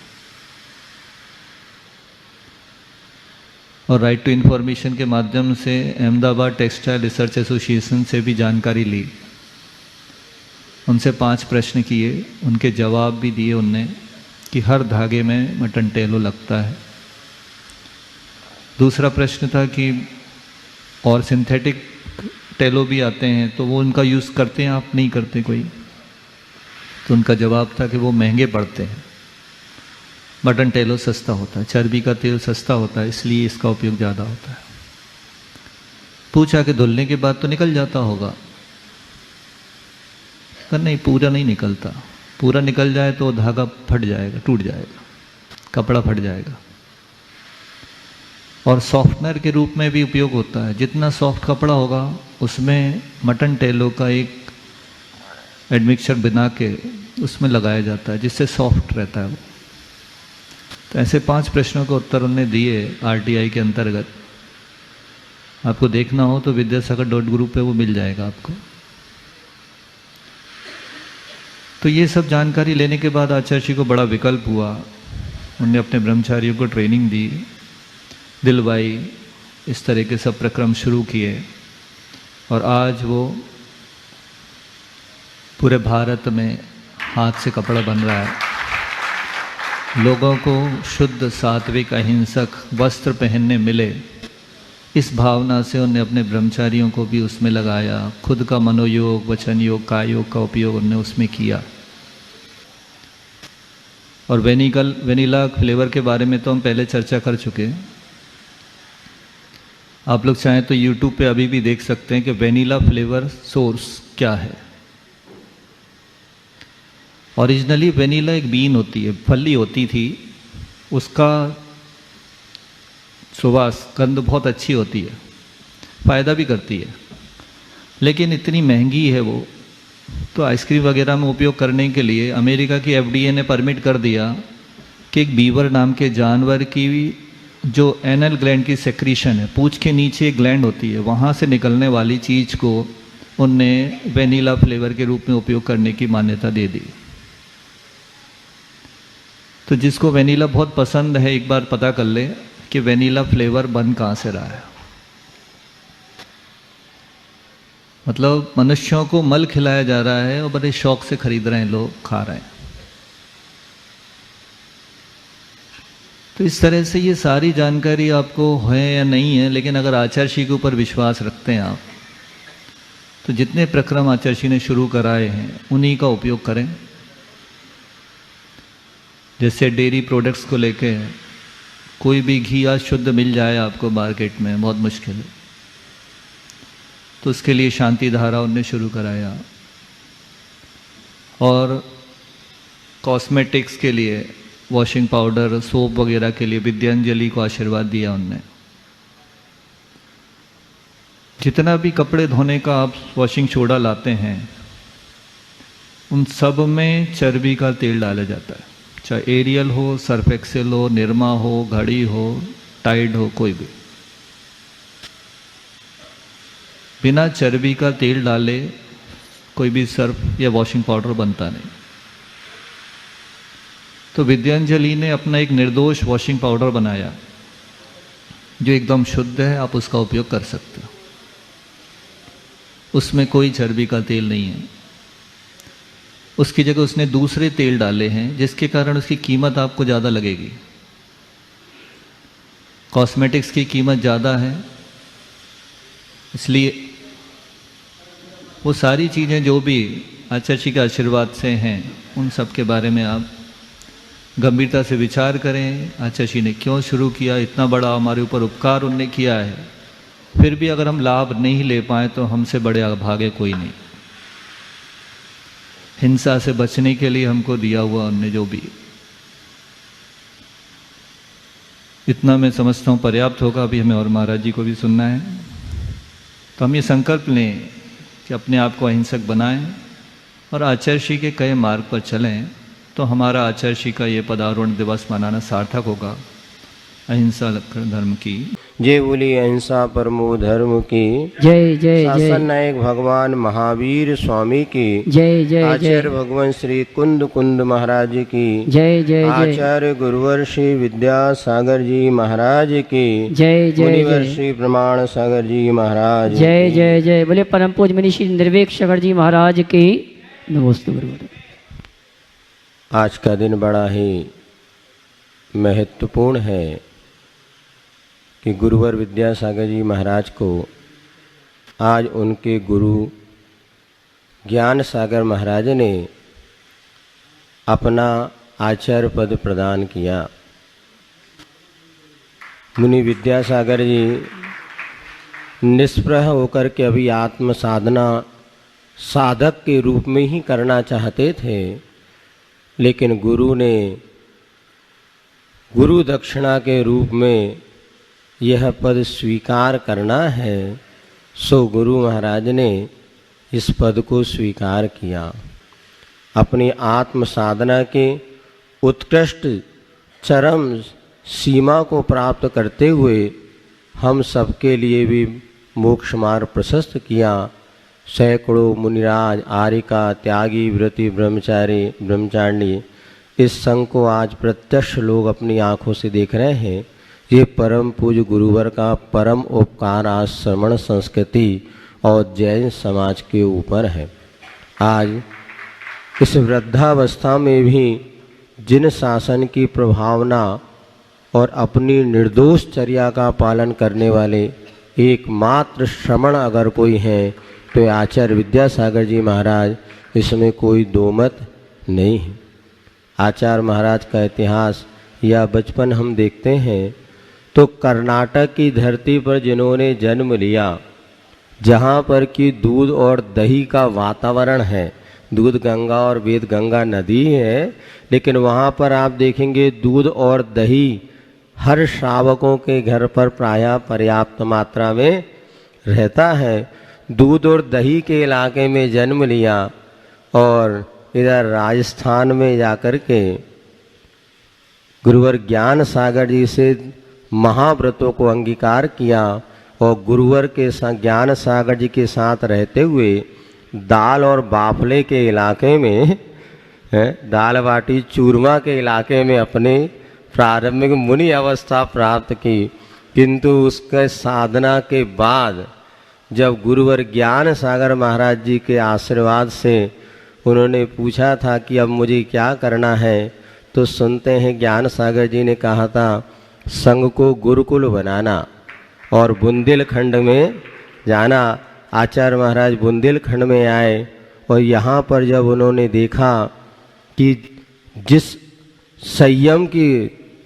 और राइट टू इन्फॉर्मेशन के माध्यम से अहमदाबाद टेक्सटाइल रिसर्च एसोसिएशन से भी जानकारी ली, उनसे 5 प्रश्न किए, उनके जवाब भी दिए उनने कि हर धागे में मटन टेलो लगता है। दूसरा प्रश्न था कि और सिंथेटिक टेलो भी आते हैं तो वो उनका यूज़ करते हैं, आप नहीं करते कोई? तो उनका जवाब था कि वो महंगे पड़ते हैं, मटन टेलो सस्ता होता है, चर्बी का तेल सस्ता होता है, इसलिए इसका उपयोग ज़्यादा होता है। पूछा कि धुलने के बाद तो निकल जाता होगा? पर नहीं, पूरा नहीं निकलता। पूरा निकल जाए तो धागा फट जाएगा, टूट जाएगा, कपड़ा फट जाएगा। और सॉफ्टनर के रूप में भी उपयोग होता है। जितना सॉफ्ट कपड़ा होगा उसमें मटन टेलो का एक एडमिक्सचर बना के उसमें लगाया जाता है, जिससे सॉफ्ट रहता है वो। तो ऐसे 5 प्रश्नों के उत्तर उन्होंने दिए RTI के अंतर्गत। आपको देखना हो तो vidyasagar.group पे वो मिल जाएगा आपको। तो ये सब जानकारी लेने के बाद आचार्य जी को बड़ा विकल्प हुआ। उन्होंने अपने ब्रह्मचारियों को ट्रेनिंग दी, दिलवाई, इस तरह के सब प्रक्रम शुरू किए। और आज वो पूरे भारत में हाथ से कपड़ा बन रहा है। लोगों को शुद्ध, सात्विक, अहिंसक वस्त्र पहनने मिले, इस भावना से उन्होंने अपने ब्रह्मचारियों को भी उसमें लगाया। खुद का मनोयोग, वचन योग, काय योग का उपयोग उन्होंने उसमें किया। और वेनिला फ्लेवर के बारे में तो हम पहले चर्चा कर चुके हैं। आप लोग चाहें तो YouTube पे अभी भी देख सकते हैं कि वेनिला फ्लेवर सोर्स क्या है। ओरिजिनली वेनिला एक बीन होती है, फली होती थी, उसका सुवास, गंध बहुत अच्छी होती है, फ़ायदा भी करती है, लेकिन इतनी महंगी है वो। तो आइसक्रीम वगैरह में उपयोग करने के लिए अमेरिका की FDA ने परमिट कर दिया कि एक बीवर नाम के जानवर की जो एनल ग्लैंड की सेक्रीशन है, पूंछ के नीचे एक ग्लैंड होती है, वहाँ से निकलने वाली चीज़ को उनने वेनिला फ्लेवर के रूप में उपयोग करने की मान्यता दे दी। तो जिसको वेनिला बहुत पसंद है, एक बार पता कर ले कि वेनिला फ्लेवर बन कहाँ से रहा है। मतलब मनुष्यों को मल खिलाया जा रहा है और बड़े शौक से खरीद रहे हैं लोग, खा रहे हैं। तो इस तरह से ये सारी जानकारी आपको है या नहीं है, लेकिन अगर आचार्य जी के ऊपर विश्वास रखते हैं आप, तो जितने प्रक्रम आचार्य जी ने शुरू कराए हैं उन्हीं का उपयोग करें। जैसे डेयरी प्रोडक्ट्स को लेके कोई भी घी आज शुद्ध मिल जाए आपको मार्केट में, बहुत मुश्किल है। तो उसके लिए शांति धारा उनने शुरू कराया। और कॉस्मेटिक्स के लिए वॉशिंग पाउडर, सोप वगैरह के लिए विद्यांजलि को आशीर्वाद दिया उनने। जितना भी कपड़े धोने का आप वॉशिंग सोडा लाते हैं, उन सब में चर्बी का तेल डाला जाता है, चाहे एरियल हो, सर्फ एक्सेल हो, निरमा हो, घड़ी हो, टाइड हो, कोई भी। बिना चर्बी का तेल डाले कोई भी सर्फ या वॉशिंग पाउडर बनता नहीं। तो विद्यांजलि ने अपना एक निर्दोष वॉशिंग पाउडर बनाया जो एकदम शुद्ध है, आप उसका उपयोग कर सकते हो। उसमें कोई चर्बी का तेल नहीं है। उसकी जगह उसने दूसरे तेल डाले हैं जिसके कारण उसकी कीमत आपको ज़्यादा लगेगी। कॉस्मेटिक्स की कीमत ज़्यादा है, इसलिए वो सारी चीज़ें जो भी आचार्य जी के आशीर्वाद से हैं उन सब के बारे में आप गंभीरता से विचार करें। आचार्य जी ने क्यों शुरू किया, इतना बड़ा हमारे ऊपर उपकार उनने किया है, फिर भी अगर हम लाभ नहीं ले पाए तो हमसे बड़े अभागे कोई नहीं। हिंसा से बचने के लिए हमको दिया हुआ उनने जो भी। इतना मैं समझता हूँ पर्याप्त होगा। अभी हमें और महाराज जी को भी सुनना है। तो हम ये संकल्प लें कि अपने आप को अहिंसक बनाएं और आचार्य श्री के कई मार्ग पर चलें, तो हमारा आचार्य श्री का ये पदारोहण दिवस मनाना सार्थक होगा। अहिंसा लक्षण धर्म की जय बोली अहिंसा परमो धर्म की। जय जय शासन जय नायक भगवान महावीर स्वामी की। जय जय आचार्य जय भगवान श्री कुंद महाराज की। जय जय जय आचार्य गुरुवर श्री विद्यासागर जी महाराज की। जय जय मुनिवर जय श्री प्रमाण सागर जी महाराज जय की। जय जय। बोले परम पूज्य मुनि श्री निर्वेक सागर जी महाराज की नमोस्तु गुरुदेव। आज का दिन बड़ा ही महत्वपूर्ण है कि गुरुवर विद्यासागर जी महाराज को आज उनके गुरु ज्ञान सागर महाराज ने अपना आचार्य पद प्रदान किया। मुनि विद्यासागर जी निष्प्रह होकर के अभी आत्म साधना साधक के रूप में ही करना चाहते थे, लेकिन गुरु ने गुरु दक्षिणा के रूप में यह पद स्वीकार करना है, सो गुरु महाराज ने इस पद को स्वीकार किया। अपनी आत्म साधना के उत्कृष्ट चरम सीमा को प्राप्त करते हुए हम सबके लिए भी मोक्ष मार्ग प्रशस्त किया। सैकड़ों मुनिराज, आरिका, त्यागी, व्रती, ब्रह्मचारिणी इस संघ को आज प्रत्यक्ष लोग अपनी आंखों से देख रहे हैं। ये परम पूज्य गुरुवर का परम उपकार आज श्रमण संस्कृति और जैन समाज के ऊपर है। आज इस वृद्धावस्था में भी जिन शासन की प्रभावना और अपनी निर्दोष चर्या का पालन करने वाले एकमात्र श्रमण अगर कोई है तो आचार्य विद्यासागर जी महाराज, इसमें कोई दो मत नहीं है। आचार्य महाराज का इतिहास या बचपन हम देखते हैं तो कर्नाटक की धरती पर जिन्होंने जन्म लिया, जहाँ पर कि दूध और दही का वातावरण है, दूध गंगा और वेद गंगा नदी है, लेकिन वहाँ पर आप देखेंगे दूध और दही हर श्रावकों के घर पर प्रायः पर्याप्त मात्रा में रहता है। दूध और दही के इलाके में जन्म लिया और इधर राजस्थान में जाकर के गुरुवर ज्ञान सागर जी से महाव्रतों को अंगीकार किया और गुरुवर के साथ ज्ञान सागर जी के साथ रहते हुए दाल और बाफले के इलाके में, दाल बाटी चूरमा के इलाके में अपने प्रारंभिक मुनि अवस्था प्राप्त की। किंतु उसके साधना के बाद जब गुरुवर ज्ञान सागर महाराज जी के आशीर्वाद से उन्होंने पूछा था कि अब मुझे क्या करना है, तो सुनते हैं ज्ञान सागर जी ने कहा था संघ को गुरुकुल बनाना और बुंदेलखंड में जाना। आचार्य महाराज बुंदेलखंड में आए और यहाँ पर जब उन्होंने देखा कि जिस संयम की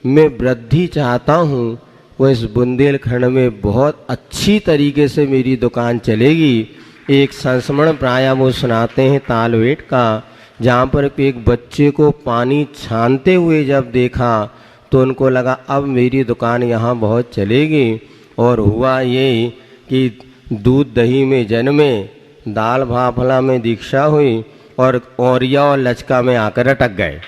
मैं वृद्धि चाहता हूँ वो इस बुंदेलखंड में बहुत अच्छी तरीके से मेरी दुकान चलेगी। एक संस्मरण प्राय वो सुनाते हैं तालवेट का, जहाँ पर एक बच्चे को पानी छानते हुए जब देखा तो उनको लगा अब मेरी दुकान यहाँ बहुत चलेगी। और हुआ ये कि दूध दही में जन्मे, दाल भाफला में दीक्षा हुई और औरिया और लचका में आकर अटक गए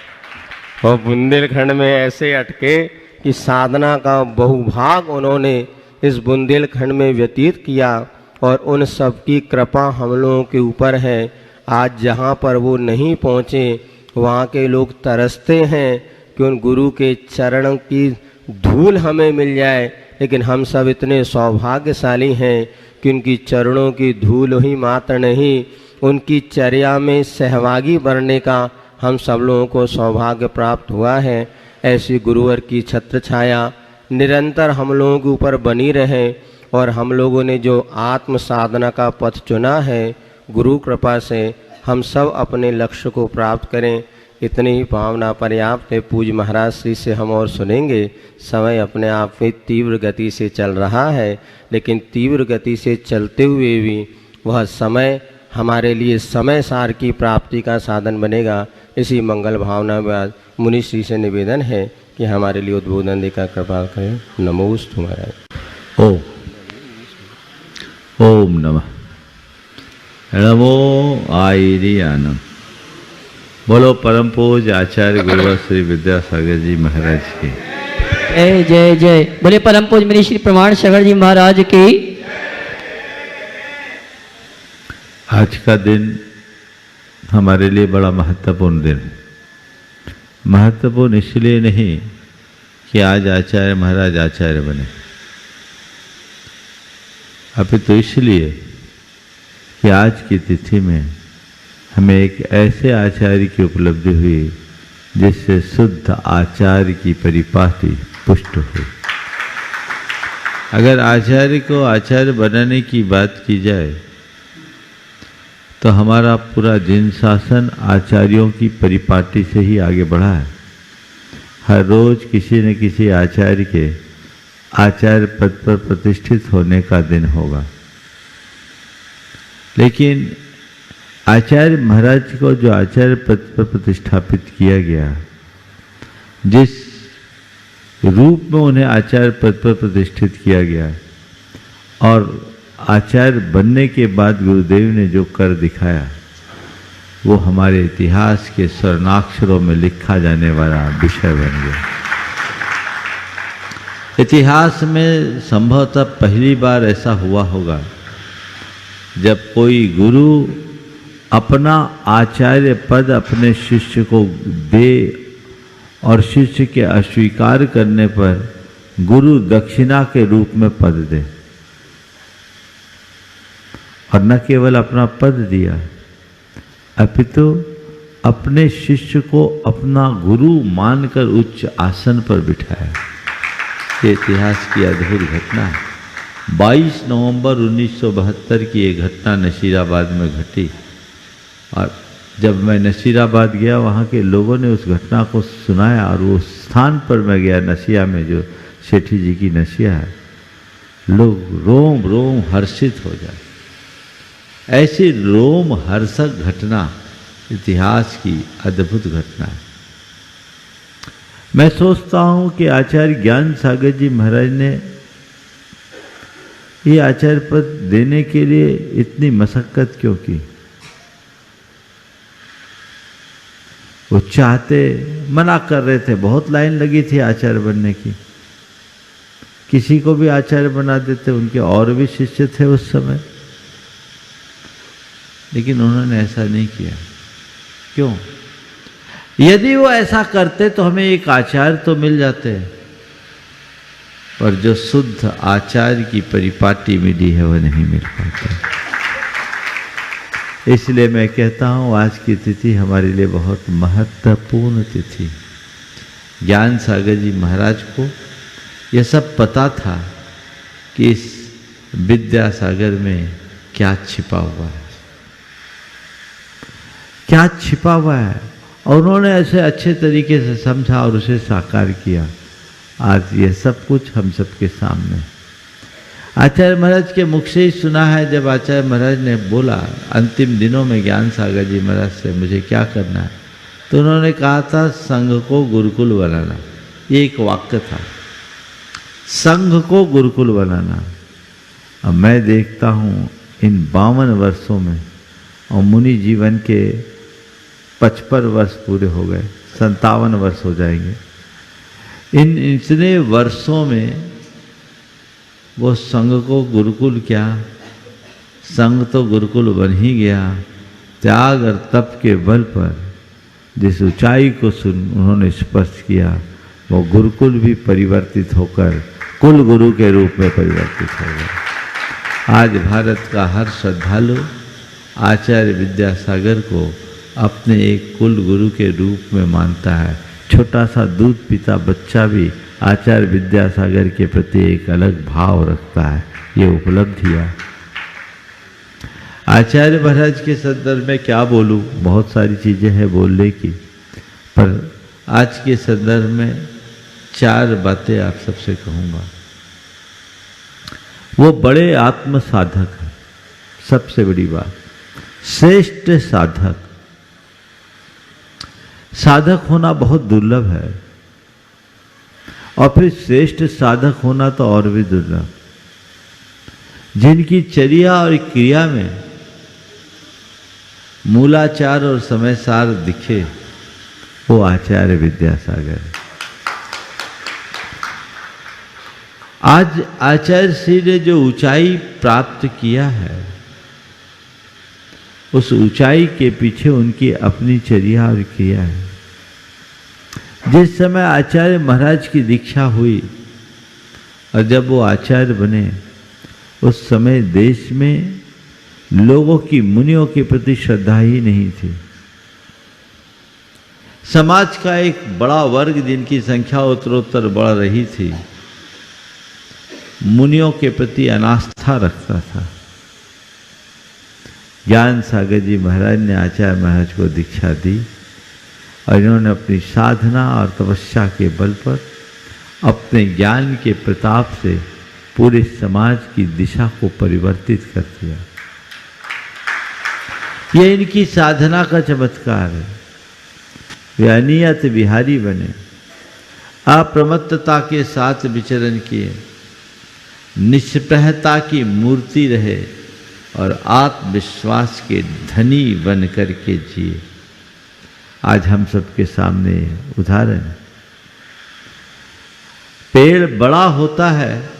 और बुंदेलखंड में ऐसे अटके कि साधना का बहुभाग उन्होंने इस बुंदेलखंड में व्यतीत किया और उन सब की कृपा हम लोगों के ऊपर है। आज जहाँ पर वो नहीं पहुँचे वहाँ के लोग तरसते हैं कि उन गुरु के चरण की धूल हमें मिल जाए, लेकिन हम सब इतने सौभाग्यशाली हैं कि उनकी चरणों की धूल ही मात्र नहीं, उनकी चर्या में सहभागी बनने का हम सब लोगों को सौभाग्य प्राप्त हुआ है। ऐसी गुरुवर की छत्र छाया निरंतर हम लोगों के ऊपर बनी रहे और हम लोगों ने जो आत्म साधना का पथ चुना है, गुरु कृपा से हम सब अपने लक्ष्य को प्राप्त करें। इतनी ही भावना पर्याप्त है। पूज्य महाराज श्री से हम और सुनेंगे। समय अपने आप में तीव्र गति से चल रहा है, लेकिन तीव्र गति से चलते हुए भी वह समय हमारे लिए समय सार की प्राप्ति का साधन बनेगा। इसी मंगल भावना में मुनि श्री से निवेदन है कि हमारे लिए उद्बोधन देकर कृपा करें। नमोस्तु महाराज। ओम नमः नमो आयरियानम। बोलो परम पूज आचार्य गुरुवर श्री विद्यासागर जी महाराज की जय जय जय। बोले परम पूज मुनि श्री प्रमाण सागर जी महाराज की। आज का दिन हमारे लिए बड़ा महत्वपूर्ण दिन है। महत्वपूर्ण इसलिए नहीं कि आज आचार्य महाराज आचार्य बने, अपितु इसलिए कि आज की तिथि में हमें एक ऐसे आचार्य की उपलब्धि हुई जिससे शुद्ध आचार्य की परिपाटी पुष्ट हुई। अगर आचार्य को आचार्य बनाने की बात की जाए तो हमारा पूरा जिन शासन आचार्यों की परिपाटी से ही आगे बढ़ा है। हर रोज किसी न किसी आचार्य के आचार्य पद पर प्रतिष्ठित होने का दिन होगा, लेकिन आचार्य महाराज को जो आचार्य पद पर प्रतिष्ठापित किया गया, जिस रूप में उन्हें आचार्य पद पर प्रतिष्ठित किया गया और आचार्य बनने के बाद गुरुदेव ने जो कर दिखाया, वो हमारे इतिहास के स्वर्णाक्षरों में लिखा जाने वाला विषय बन गया। इतिहास में संभवतः पहली बार ऐसा हुआ होगा जब कोई गुरु अपना आचार्य पद अपने शिष्य को दे और शिष्य के अस्वीकार करने पर गुरु दक्षिणा के रूप में पद दे, और न केवल अपना पद दिया अपितु अपने शिष्य को अपना गुरु मानकर उच्च आसन पर बिठाया। ये इतिहास की अद्भुत घटना है। 22 नवंबर 1972 की ये घटना नसीराबाद में घटी, और जब मैं नसीराबाद गया वहाँ के लोगों ने उस घटना को सुनाया, और वो स्थान पर मैं गया नसिया में, जो सेठी जी की नसिया है, लोग रोम रोम हर्षित हो जाए। ऐसी रोम हर्षक घटना इतिहास की अद्भुत घटना है। मैं सोचता हूँ कि आचार्य ज्ञान सागर जी महाराज ने ये आचार्य पद देने के लिए इतनी मशक्कत क्यों की। वो चाहते, मना कर रहे थे, बहुत लाइन लगी थी आचार्य बनने की, किसी को भी आचार्य बना देते, उनके और भी शिष्य थे उस समय, लेकिन उन्होंने ऐसा नहीं किया। क्यों? यदि वो ऐसा करते तो हमें एक आचार्य तो मिल जाते, पर जो शुद्ध आचार्य की परिपाटी मिली है वह नहीं मिल पाता। इसलिए मैं कहता हूँ आज की तिथि हमारे लिए बहुत महत्वपूर्ण तिथि। ज्ञान सागर जी महाराज को यह सब पता था कि इस विद्यासागर में क्या छिपा हुआ है, क्या छिपा हुआ है, और उन्होंने ऐसे अच्छे तरीके से समझा और उसे साकार किया। आज ये सब कुछ हम सबके सामने। आचार्य महाराज के मुख से ही सुना है, जब आचार्य महाराज ने बोला अंतिम दिनों में ज्ञान सागर जी महाराज से मुझे क्या करना है, तो उन्होंने कहा था संघ को गुरुकुल बनाना। ये एक वाक्य था, संघ को गुरुकुल बनाना। अब मैं देखता हूँ इन 52 वर्षों में, और मुनि जीवन के 55 वर्ष पूरे हो गए, 57 वर्ष हो जाएंगे। इन इतने वर्षों में वो संघ को गुरुकुल क्या, संघ तो गुरुकुल बन ही गया। त्याग और तप के बल पर जिस ऊंचाई को उन्होंने स्पर्श किया, वो गुरुकुल भी परिवर्तित होकर कुल गुरु के रूप में परिवर्तित हो गया। आज भारत का हर श्रद्धालु आचार्य विद्यासागर को अपने एक कुल गुरु के रूप में मानता है। छोटा सा दूध पीता बच्चा भी आचार्य विद्यासागर के प्रति एक अलग भाव रखता है। ये उपलब्धियाँ आचार्य महाराज के संदर्भ में क्या बोलूँ, बहुत सारी चीज़ें हैं बोलने की, पर आज के संदर्भ में 4 बातें आप सबसे कहूँगा। वो बड़े आत्म साधक है, सबसे बड़ी बात, श्रेष्ठ साधक। साधक होना बहुत दुर्लभ है। और फिर श्रेष्ठ साधक होना तो और भी दुर्लभ। जिनकी चर्या और क्रिया में मूलाचार और समय सार दिखे, वो आचार्य विद्यासागर। आज आचार्य श्री ने जो ऊंचाई प्राप्त किया है, उस ऊंचाई के पीछे उनकी अपनी चर्या और क्रिया है। जिस समय आचार्य महाराज की दीक्षा हुई और जब वो आचार्य बने, उस समय देश में लोगों की, मुनियों के प्रति श्रद्धा ही नहीं थी। समाज का एक बड़ा वर्ग, जिनकी संख्या उत्तरोत्तर बढ़ रही थी, मुनियों के प्रति अनास्था रखता था। ज्ञान सागर जी महाराज ने आचार्य महाराज को दीक्षा दी और इन्होंने अपनी साधना और तपस्या के बल पर, अपने ज्ञान के प्रताप से पूरे समाज की दिशा को परिवर्तित कर दिया। यह इनकी साधना का चमत्कार है। वे अनियत विहारी बने, अप्रमत्तता के साथ विचरण किए, निष्प्रहता की मूर्ति रहे और आत्मविश्वास के धनी बन करके जिए। आज हम सबके सामने उदाहरण है। पेड़ बड़ा होता है,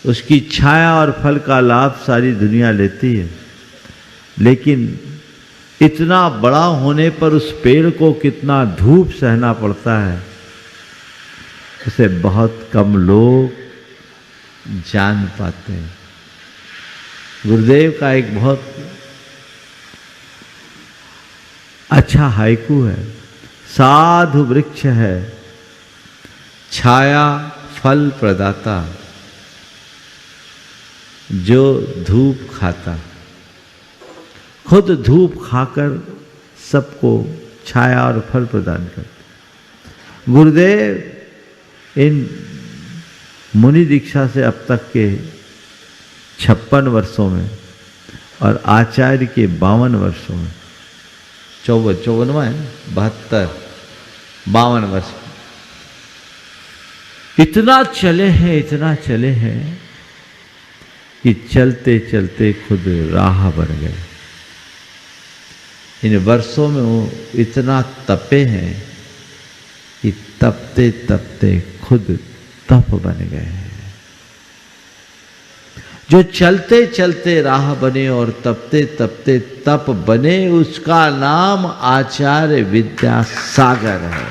उसकी छाया और फल का लाभ सारी दुनिया लेती है, लेकिन इतना बड़ा होने पर उस पेड़ को कितना धूप सहना पड़ता है, उसे बहुत कम लोग जान पाते हैं। गुरुदेव का एक बहुत अच्छा हाइकू है। साधु वृक्ष है, छाया फल प्रदाता, जो धूप खाता। खुद धूप खाकर सबको छाया और फल प्रदान करते। गुरुदेव इन मुनि दीक्षा से अब तक के 56 वर्षों में और आचार्य के 52 वर्षों में, 54वां है, 72, 52 वर्ष इतना चले हैं कि चलते चलते खुद राह बन गए। इन वर्षों में वो इतना तपे हैं कि तपते तपते खुद तप बन गए हैं। जो चलते चलते राह बने और तपते तपते तप बने, उसका नाम आचार्य विद्यासागर है।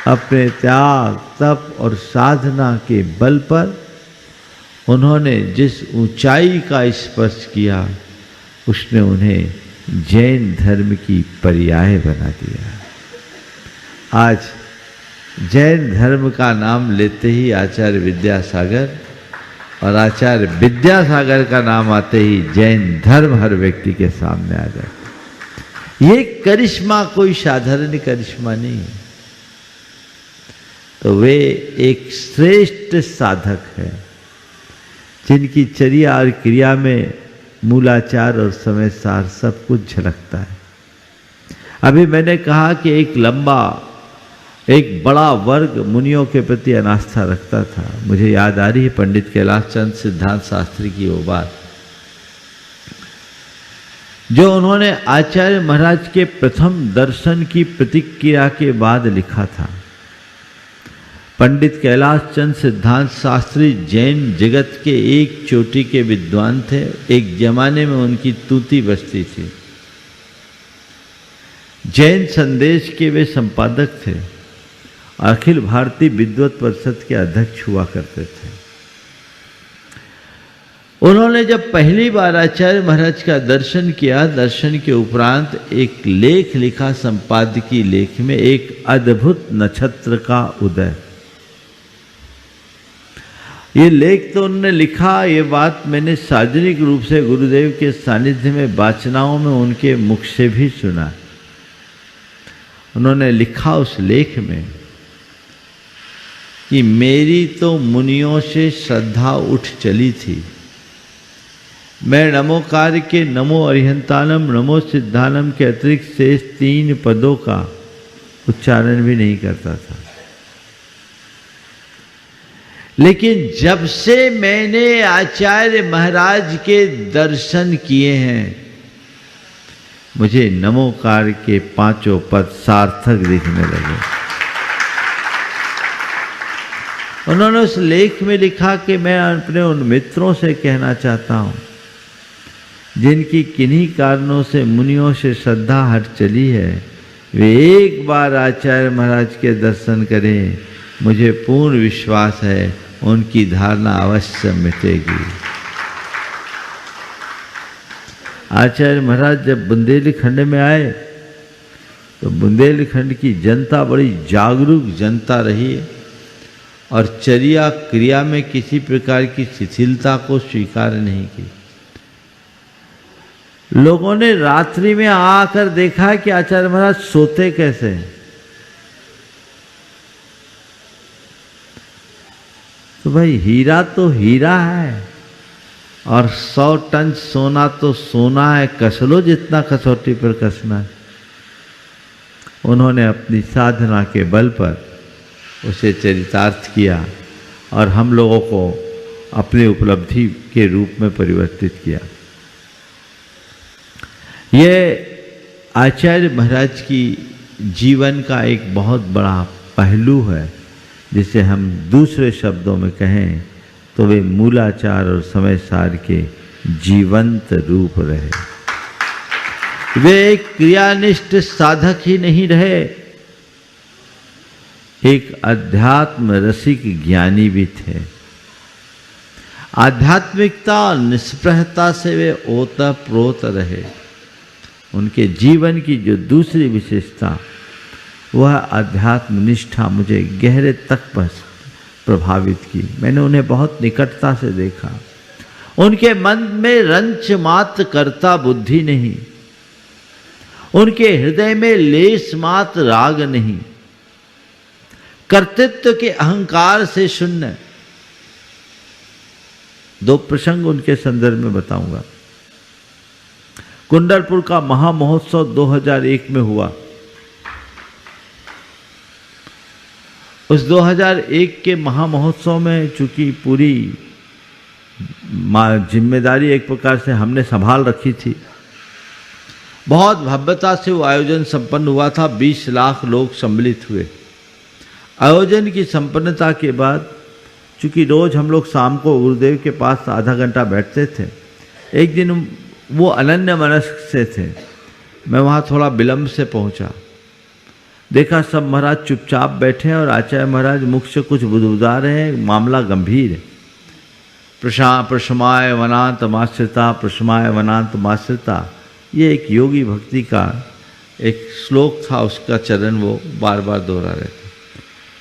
अपने त्याग, तप और साधना के बल पर उन्होंने जिस ऊंचाई का स्पर्श किया, उसने उन्हें जैन धर्म की पर्याय बना दिया। आज जैन धर्म का नाम लेते ही आचार्य विद्यासागर, और आचार्य विद्यासागर का नाम आते ही जैन धर्म हर व्यक्ति के सामने आ जाता। ये करिश्मा कोई साधारण करिश्मा नहीं है। तो वे एक श्रेष्ठ साधक है, जिनकी चर्या और क्रिया में मूलाचार और समय सार सब कुछ झलकता है। अभी मैंने कहा कि एक बड़ा वर्ग मुनियों के प्रति अनास्था रखता था। मुझे याद आ रही है पंडित कैलाश चंद्र सिद्धांत शास्त्री की वो बात, जो उन्होंने आचार्य महाराज के प्रथम दर्शन की प्रतिक्रिया के बाद लिखा था। पंडित कैलाश चंद्र सिद्धांत शास्त्री जैन जगत के एक चोटी के विद्वान थे। एक जमाने में उनकी तूती बस्ती थी। जैन संदेश के वे संपादक थे, अखिल भारतीय विद्वत परिषद के अध्यक्ष हुआ करते थे। उन्होंने जब पहली बार आचार्य महाराज का दर्शन किया, दर्शन के उपरांत एक लेख लिखा संपादकीय लेख में, एक अद्भुत नक्षत्र का उदय। ये लेख तो उन्होंने लिखा, ये बात मैंने सार्वजनिक रूप से गुरुदेव के सानिध्य में वाचनाओं में उनके मुख से भी सुना। उन्होंने लिखा उस लेख में कि मेरी तो मुनियों से श्रद्धा उठ चली थी। मैं नमोकार के नमो अरिहंतानम नमो सिद्धानम के अतिरिक्त शेष 3 पदों का उच्चारण भी नहीं करता था। लेकिन जब से मैंने आचार्य महाराज के दर्शन किए हैं, मुझे नमोकार के पांचों पद सार्थक दिखने लगे। उन्होंने उस लेख में लिखा कि मैं अपने उन मित्रों से कहना चाहता हूं जिनकी किन्हीं कारणों से मुनियों से श्रद्धा हट चली है, वे एक बार आचार्य महाराज के दर्शन करें। मुझे पूर्ण विश्वास है उनकी धारणा अवश्य मिटेगी। आचार्य महाराज जब बुंदेलखंड में आए तो बुंदेलखंड की जनता बड़ी जागरूक जनता रही है और चर्या क्रिया में किसी प्रकार की शिथिलता को स्वीकार नहीं की। लोगों ने रात्रि में आकर देखा कि आचार्य महाराज सोते कैसे हैं। तो भाई हीरा तो हीरा है और 100 टन सोना तो सोना है, कस लो जितना कसौटी पर कसना है। उन्होंने अपनी साधना के बल पर उसे चरितार्थ किया और हम लोगों को अपनी उपलब्धि के रूप में परिवर्तित किया। यह आचार्य महाराज की जीवन का एक बहुत बड़ा पहलू है, जिसे हम दूसरे शब्दों में कहें तो वे मूलाचार और समय सार के जीवंत रूप रहे। वे एक क्रियानिष्ठ साधक ही नहीं रहे, एक अध्यात्म रसिक ज्ञानी भी थे। आध्यात्मिकता और निष्प्रहता से वे ओतप्रोत रहे। उनके जीवन की जो दूसरी विशेषता वह अध्यात्म निष्ठा मुझे गहरे तक प्रभावित की। मैंने उन्हें बहुत निकटता से देखा। उनके मन में रंच मात्र कर्ता बुद्धि नहीं, उनके हृदय में लेस मात्र राग नहीं, कर्तृत्व के अहंकार से शून्य। 2 प्रसंग उनके संदर्भ में बताऊंगा। कुंडलपुर का महामहोत्सव 2001 में हुआ। उस 2001 के महामहोत्सव में चूंकि पूरी जिम्मेदारी एक प्रकार से हमने संभाल रखी थी, बहुत भव्यता से वो आयोजन संपन्न हुआ था। 20 लाख लोग सम्मिलित हुए। आयोजन की संपन्नता के बाद चूंकि रोज हम लोग शाम को गुरुदेव के पास आधा घंटा बैठते थे, एक दिन वो अनन्य मनस्क से थे। मैं वहाँ थोड़ा विलंब से पहुँचा। देखा सब महाराज चुपचाप बैठे हैं और आचार्य महाराज मुख से कुछ बुदबुदा रहे हैं। मामला गंभीर है। प्रशमाय वनांत माश्रिता, प्रशमाय वनांत माश्रिता, ये एक योगी भक्ति का एक श्लोक था, उसका चरण वो बार बार दोहरा रहे थे।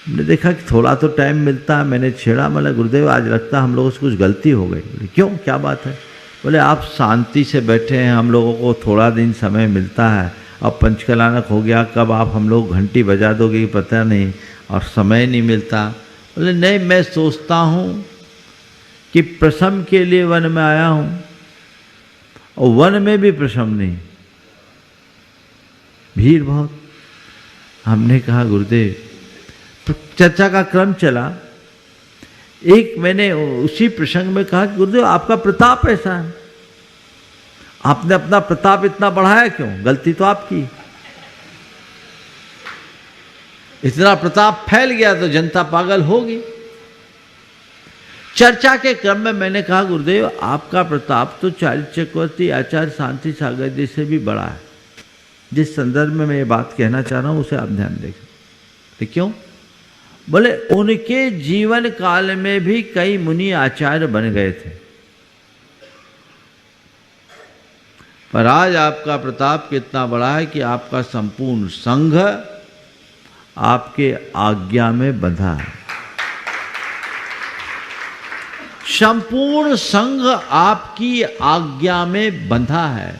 हमने देखा कि थोड़ा तो टाइम मिलता है। मैंने छेड़ा, मतलब गुरुदेव आज लगता है हम लोगों से कुछ गलती हो गई। बोले क्यों, क्या बात है? बोले आप शांति से बैठे हैं, हम लोगों को थोड़ा दिन समय मिलता है, अब पंचकलानक हो गया, कब आप हम लोग घंटी बजा दोगे पता नहीं, और समय नहीं मिलता। बोले नहीं, मैं सोचता हूँ कि प्रशम के लिए वन में आया हूँ और वन में भी प्रशम नहीं, भीड़ बहुत। हमने कहा गुरुदेव, चर्चा का क्रम चला। एक मैंने उसी प्रसंग में कहा कि गुरुदेव आपका प्रताप ऐसा है, आपने अपना प्रताप इतना बढ़ाया क्यों? गलती तो आपकी। इतना प्रताप फैल गया तो जनता पागल होगी। चर्चा के क्रम में मैंने कहा गुरुदेव आपका प्रताप तो चार्य चक्रवर्ती आचार्य शांति सागर जी से भी बड़ा है। जिस संदर्भ में मैं ये बात कहना चाह रहा हूं उसे आप ध्यान देखें। तो क्यों? बोले उनके जीवन काल में भी कई मुनि आचार्य बन गए थे, पर आज आपका प्रताप कितना बड़ा है कि आपका संपूर्ण संघ आपके आज्ञा में बंधा है। संपूर्ण संघ आपकी आज्ञा में बंधा है।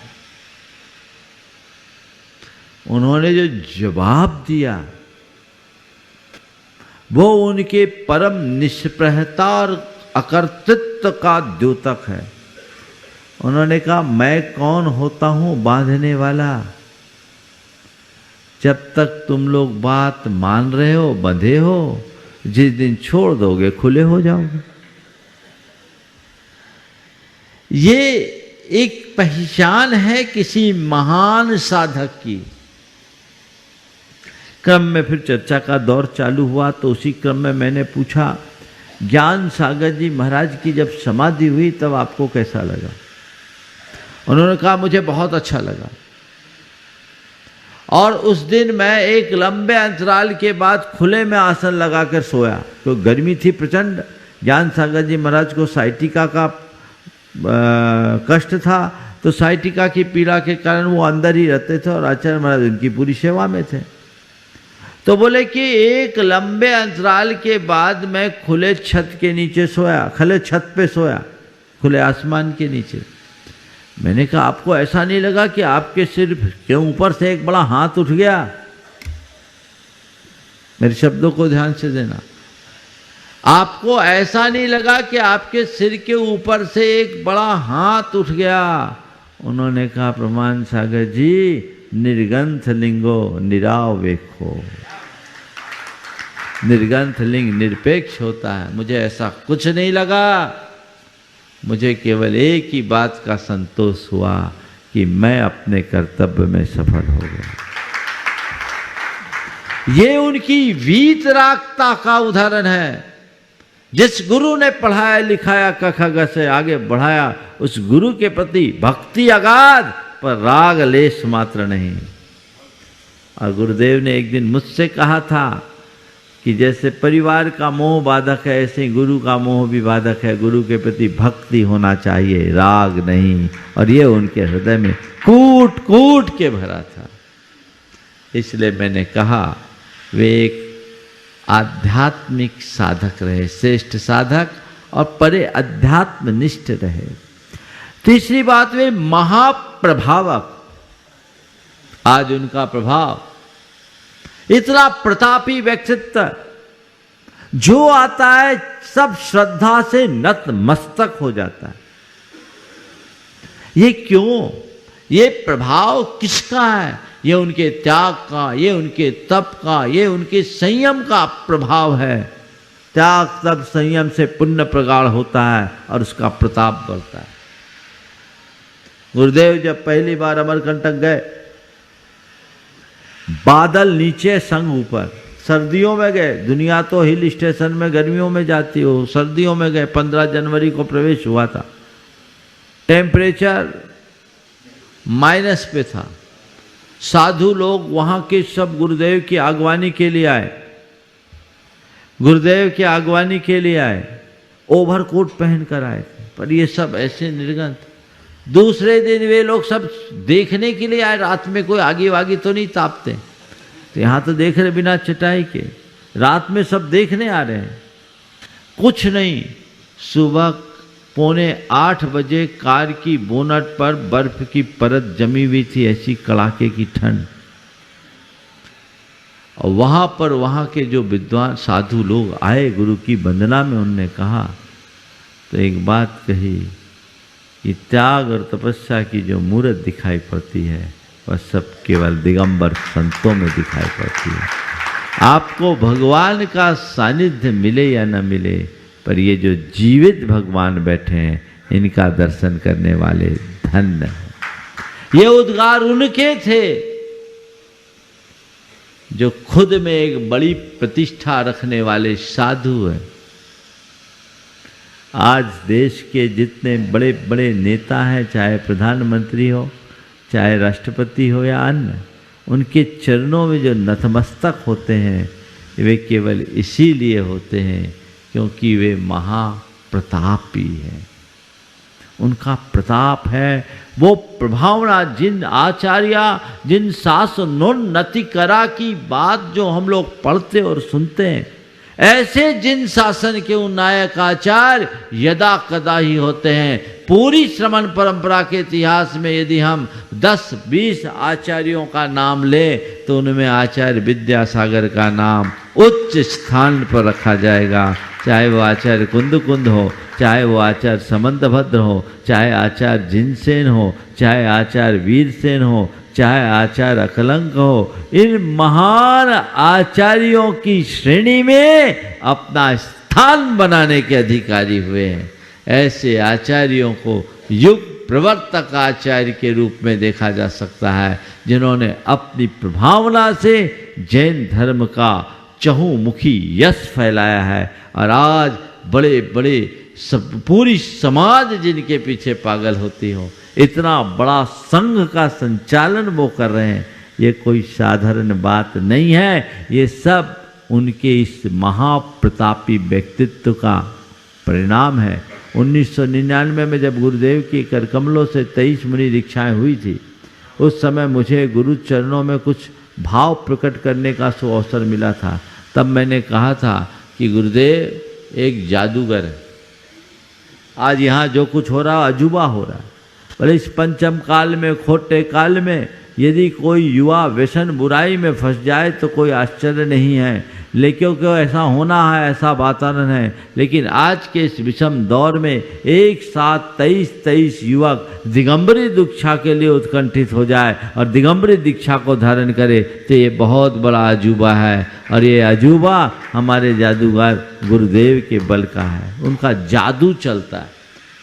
उन्होंने जो जवाब दिया वो उनके परम निष्प्रहता और अकर्तृत्व का द्योतक है। उन्होंने कहा मैं कौन होता हूं बांधने वाला? जब तक तुम लोग बात मान रहे हो, बंधे हो, जिस दिन छोड़ दोगे खुले हो जाओगे। ये एक पहचान है किसी महान साधक की। क्रम में फिर चर्चा का दौर चालू हुआ, तो उसी क्रम में मैंने पूछा, ज्ञान सागर जी महाराज की जब समाधि हुई तब आपको कैसा लगा? उन्होंने कहा मुझे बहुत अच्छा लगा। और उस दिन मैं एक लंबे अंतराल के बाद खुले में आसन लगाकर सोया, तो गर्मी थी प्रचंड। ज्ञान सागर जी महाराज को साइटिका का कष्ट था, तो साइटिका की पीड़ा के कारण वो अंदर ही रहते थे और आचार्य महाराज उनकी पूरी सेवा में थे। तो बोले कि एक लंबे अंतराल के बाद मैं खुले छत के नीचे सोया, खुले छत पे सोया, खुले आसमान के नीचे। मैंने कहा आपको ऐसा नहीं लगा कि आपके सिर के ऊपर से एक बड़ा हाथ उठ गया? मेरे शब्दों को ध्यान से देना। आपको ऐसा नहीं लगा कि आपके सिर के ऊपर से एक बड़ा हाथ उठ गया? उन्होंने कहा प्रमाण सागर जी, निर्गंथ लिंगो निरावेखो। निर्गंथ लिंग निरपेक्ष होता है, मुझे ऐसा कुछ नहीं लगा। मुझे केवल एक ही बात का संतोष हुआ कि मैं अपने कर्तव्य में सफल हो गया। ये उनकी वीतरागता का उदाहरण है। जिस गुरु ने पढ़ाया लिखाया क ख ग से आगे बढ़ाया, उस गुरु के प्रति भक्ति अगाध, पर राग लेश मात्र नहीं। और गुरुदेव ने एक दिन मुझसे कहा था कि जैसे परिवार का मोह बाधक है, ऐसे ही गुरु का मोह भी बाधक है। गुरु के प्रति भक्ति होना चाहिए, राग नहीं। और ये उनके हृदय में कूट कूट के भरा था। इसलिए मैंने कहा वे एक आध्यात्मिक साधक रहे, श्रेष्ठ साधक, और परे अध्यात्मनिष्ठ रहे। तीसरी बात, वे महाप्रभावक। आज उनका प्रभाव, इतना प्रतापी व्यक्तित्व, जो आता है सब श्रद्धा से नतमस्तक हो जाता है। ये क्यों? ये प्रभाव किसका है? ये उनके त्याग का, ये उनके तप का, ये उनके संयम का प्रभाव है। त्याग तप संयम से पुण्य प्रगाढ़ होता है और उसका प्रताप बढ़ता है। गुरुदेव जब पहली बार अमरकंटक गए, बादल नीचे संग ऊपर, सर्दियों में गए। दुनिया तो हिल स्टेशन में गर्मियों में जाती हो, सर्दियों में गए। 15 जनवरी को प्रवेश हुआ था, टेम्परेचर माइनस पे था। साधु लोग वहां के सब गुरुदेव की आगवानी के लिए आए, गुरुदेव की आगवानी के लिए आए, ओवरकोट पहनकर आए थे, पर ये सब ऐसे निर्गंथ। दूसरे दिन वे लोग सब देखने के लिए आए। रात में कोई आगी वागी तो नहीं तापते, तो यहाँ तो देख रहे बिना चटाई के, रात में सब देखने आ रहे हैं। कुछ नहीं, सुबह 7:45 बजे कार की बोनट पर बर्फ की परत जमी हुई थी, ऐसी कड़ाके की ठंड। और वहाँ पर वहाँ के जो विद्वान साधु लोग आए गुरु की वंदना में, उनने कहा तो एक बात कही कि त्याग और तपस्या की जो मूर्त दिखाई पड़ती है वह सब केवल दिगंबर संतों में दिखाई पड़ती है। आपको भगवान का सानिध्य मिले या न मिले, पर ये जो जीवित भगवान बैठे हैं, इनका दर्शन करने वाले धन्य हैं। ये उद्गार उनके थे जो खुद में एक बड़ी प्रतिष्ठा रखने वाले साधु हैं। आज देश के जितने बड़े बड़े नेता हैं, चाहे प्रधानमंत्री हो, चाहे राष्ट्रपति हो या अन्य, उनके चरणों में जो नतमस्तक होते हैं, वे केवल इसीलिए होते हैं क्योंकि वे महाप्रतापी हैं। उनका प्रताप है, वो प्रभावना। जिन आचार्य, जिन शासनोन्नति करा की बात जो हम लोग पढ़ते और सुनते हैं, ऐसे जिन शासन के उन नायक आचार्य यदा कदा ही होते हैं। पूरी श्रमण परंपरा के इतिहास में यदि हम 10-20 आचार्यों का नाम ले, तो उनमें आचार्य विद्यासागर का नाम उच्च स्थान पर रखा जाएगा। चाहे वो आचार्य कुंद हो, चाहे वो आचार्य समंतभद्र हो, चाहे आचार्य जिनसेन हो, चाहे आचार्य वीरसेन हो, चाहे आचार्य अकलंक हो, इन महान आचार्यों की श्रेणी में अपना स्थान बनाने के अधिकारी हुए हैं। ऐसे आचार्यों को युग प्रवर्तक आचार्य के रूप में देखा जा सकता है, जिन्होंने अपनी प्रभावना से जैन धर्म का चहुमुखी यश फैलाया है। और आज बड़े बड़े पूरी समाज जिनके पीछे पागल होती हो, इतना बड़ा संघ का संचालन वो कर रहे हैं, ये कोई साधारण बात नहीं है। ये सब उनके इस महाप्रतापी व्यक्तित्व का परिणाम है। 1999 में जब गुरुदेव की करकमलों से 23 मुनि दीक्षाएं हुई थी, उस समय मुझे गुरु चरणों में कुछ भाव प्रकट करने का अवसर मिला था। तब मैंने कहा था कि गुरुदेव एक जादूगर है, आज यहाँ जो कुछ हो रहा अजूबा हो रहा है। बोले इस पंचम काल में, खोटे काल में यदि कोई युवा व्यसन बुराई में फंस जाए तो कोई आश्चर्य नहीं है, लेकिन क्यों ऐसा होना है, ऐसा वातावरण है। लेकिन आज के इस विषम दौर में एक साथ 23 युवक दिगंबरी दीक्षा के लिए उत्कंठित हो जाए और दिगंबरी दीक्षा को धारण करे, तो ये बहुत बड़ा अजूबा है। और ये अजूबा हमारे जादूगर गुरुदेव के बल का है। उनका जादू चलता है,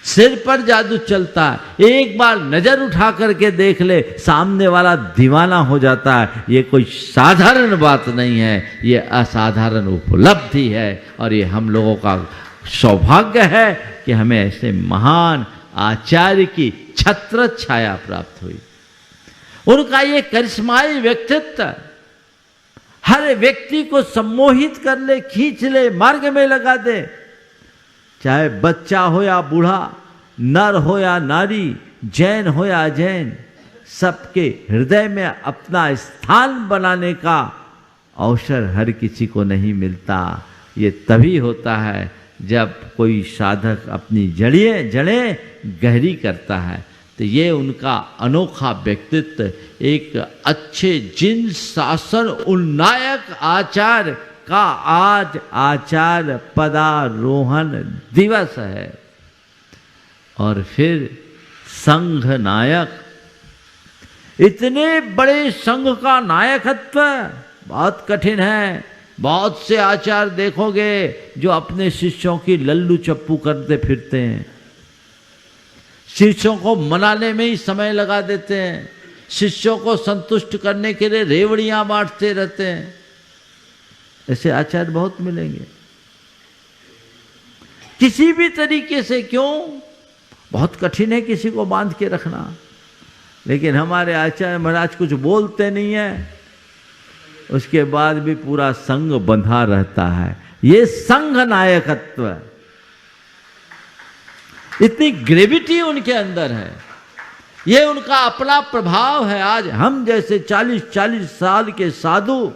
सिर पर जादू चलता है। एक बार नजर उठा करके देख ले, सामने वाला दीवाना हो जाता है। ये कोई साधारण बात नहीं है, ये असाधारण उपलब्धि है। और ये हम लोगों का सौभाग्य है कि हमें ऐसे महान आचार्य की छत्र छाया प्राप्त हुई। उनका ये करिश्माई व्यक्तित्व हर व्यक्ति को सम्मोहित कर ले, खींच ले, मार्ग में लगा दे। चाहे बच्चा हो या बूढ़ा, नर हो या नारी, जैन हो या अजैन, सबके हृदय में अपना स्थान बनाने का अवसर हर किसी को नहीं मिलता। ये तभी होता है जब कोई साधक अपनी जड़ें गहरी करता है। तो ये उनका अनोखा व्यक्तित्व एक अच्छे जिन शासन उन्नायक आचार्य का आज आचार्य पदारोहण दिवस है। और फिर संघ नायक, इतने बड़े संघ का नायकत्व बहुत कठिन है। बहुत से आचार्य देखोगे जो अपने शिष्यों की लल्लू चप्पू करते फिरते हैं, शिष्यों को मनाने में ही समय लगा देते हैं, शिष्यों को संतुष्ट करने के लिए रेवड़ियां बांटते रहते हैं। ऐसे आचार्य बहुत मिलेंगे किसी भी तरीके से। क्यों? बहुत कठिन है किसी को बांध के रखना। लेकिन हमारे आचार्य महाराज कुछ बोलते नहीं है, उसके बाद भी पूरा संघ बंधा रहता है। ये संघ नायकत्व, इतनी ग्रेविटी उनके अंदर है, ये उनका अपना प्रभाव है। आज हम जैसे 40-40 साल के साधु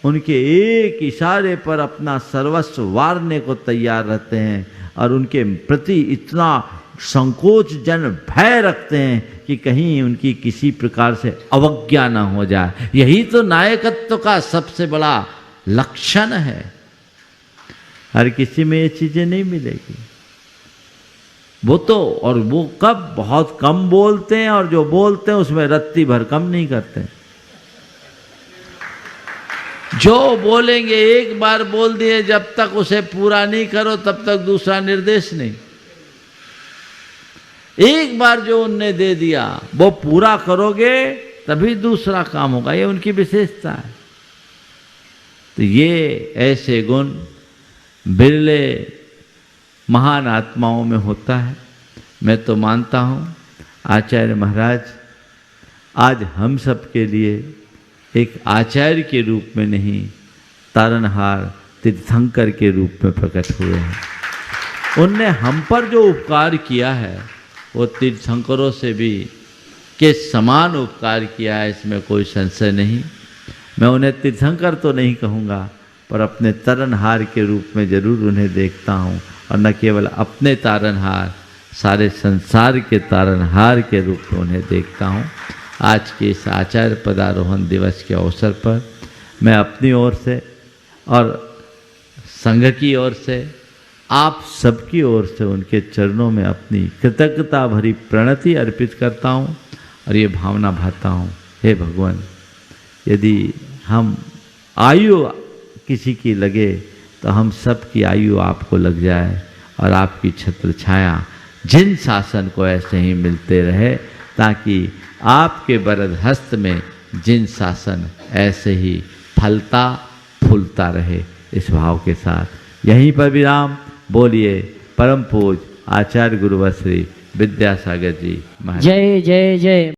उनके एक इशारे पर अपना सर्वस्व वारने को तैयार रहते हैं और उनके प्रति इतना संकोच जन भय रखते हैं कि कहीं उनकी किसी प्रकार से अवज्ञा ना हो जाए। यही तो नायकत्व का सबसे बड़ा लक्षण है। हर किसी में ये चीजें नहीं मिलेगी। वो तो, और वो कब बहुत कम बोलते हैं, और जो बोलते हैं उसमें रत्ती भर कम नहीं करते। जो बोलेंगे एक बार बोल दिए, जब तक उसे पूरा नहीं करो तब तक दूसरा निर्देश नहीं। एक बार जो उनने दे दिया वो पूरा करोगे तभी दूसरा काम होगा। ये उनकी विशेषता है। तो ये ऐसे गुण बिरले महान आत्माओं में होता है। मैं तो मानता हूँ आचार्य महाराज आज हम सब के लिए एक आचार्य के रूप में नहीं, तारनहार तीर्थंकर के रूप में प्रकट हुए हैं। उनने हम पर जो उपकार किया है वो तीर्थंकरों से भी के समान उपकार किया है, इसमें कोई संशय नहीं। मैं उन्हें तीर्थंकर तो नहीं कहूँगा, पर अपने तारनहार के रूप में जरूर उन्हें देखता हूँ। और न केवल अपने तारनहार, सारे संसार के तारनहार के रूप में उन्हें देखता हूँ। आज के इस आचार्य पदारोहण दिवस के अवसर पर मैं अपनी ओर से और संघ की ओर से, आप सबकी ओर से उनके चरणों में अपनी कृतज्ञता भरी प्रणति अर्पित करता हूँ और ये भावना भाता हूँ, हे भगवान, यदि हम आयु किसी की लगे तो हम सब की आयु आपको लग जाए और आपकी छत्र छाया जिन शासन को ऐसे ही मिलते रहे, ताकि आपके वरद हस्त में जिन शासन ऐसे ही फलता फूलता रहे। इस भाव के साथ यहीं पर विराम। बोलिए परम पूज आचार्य गुरुवर श्री विद्यासागर जी महाराज। जय जय जय।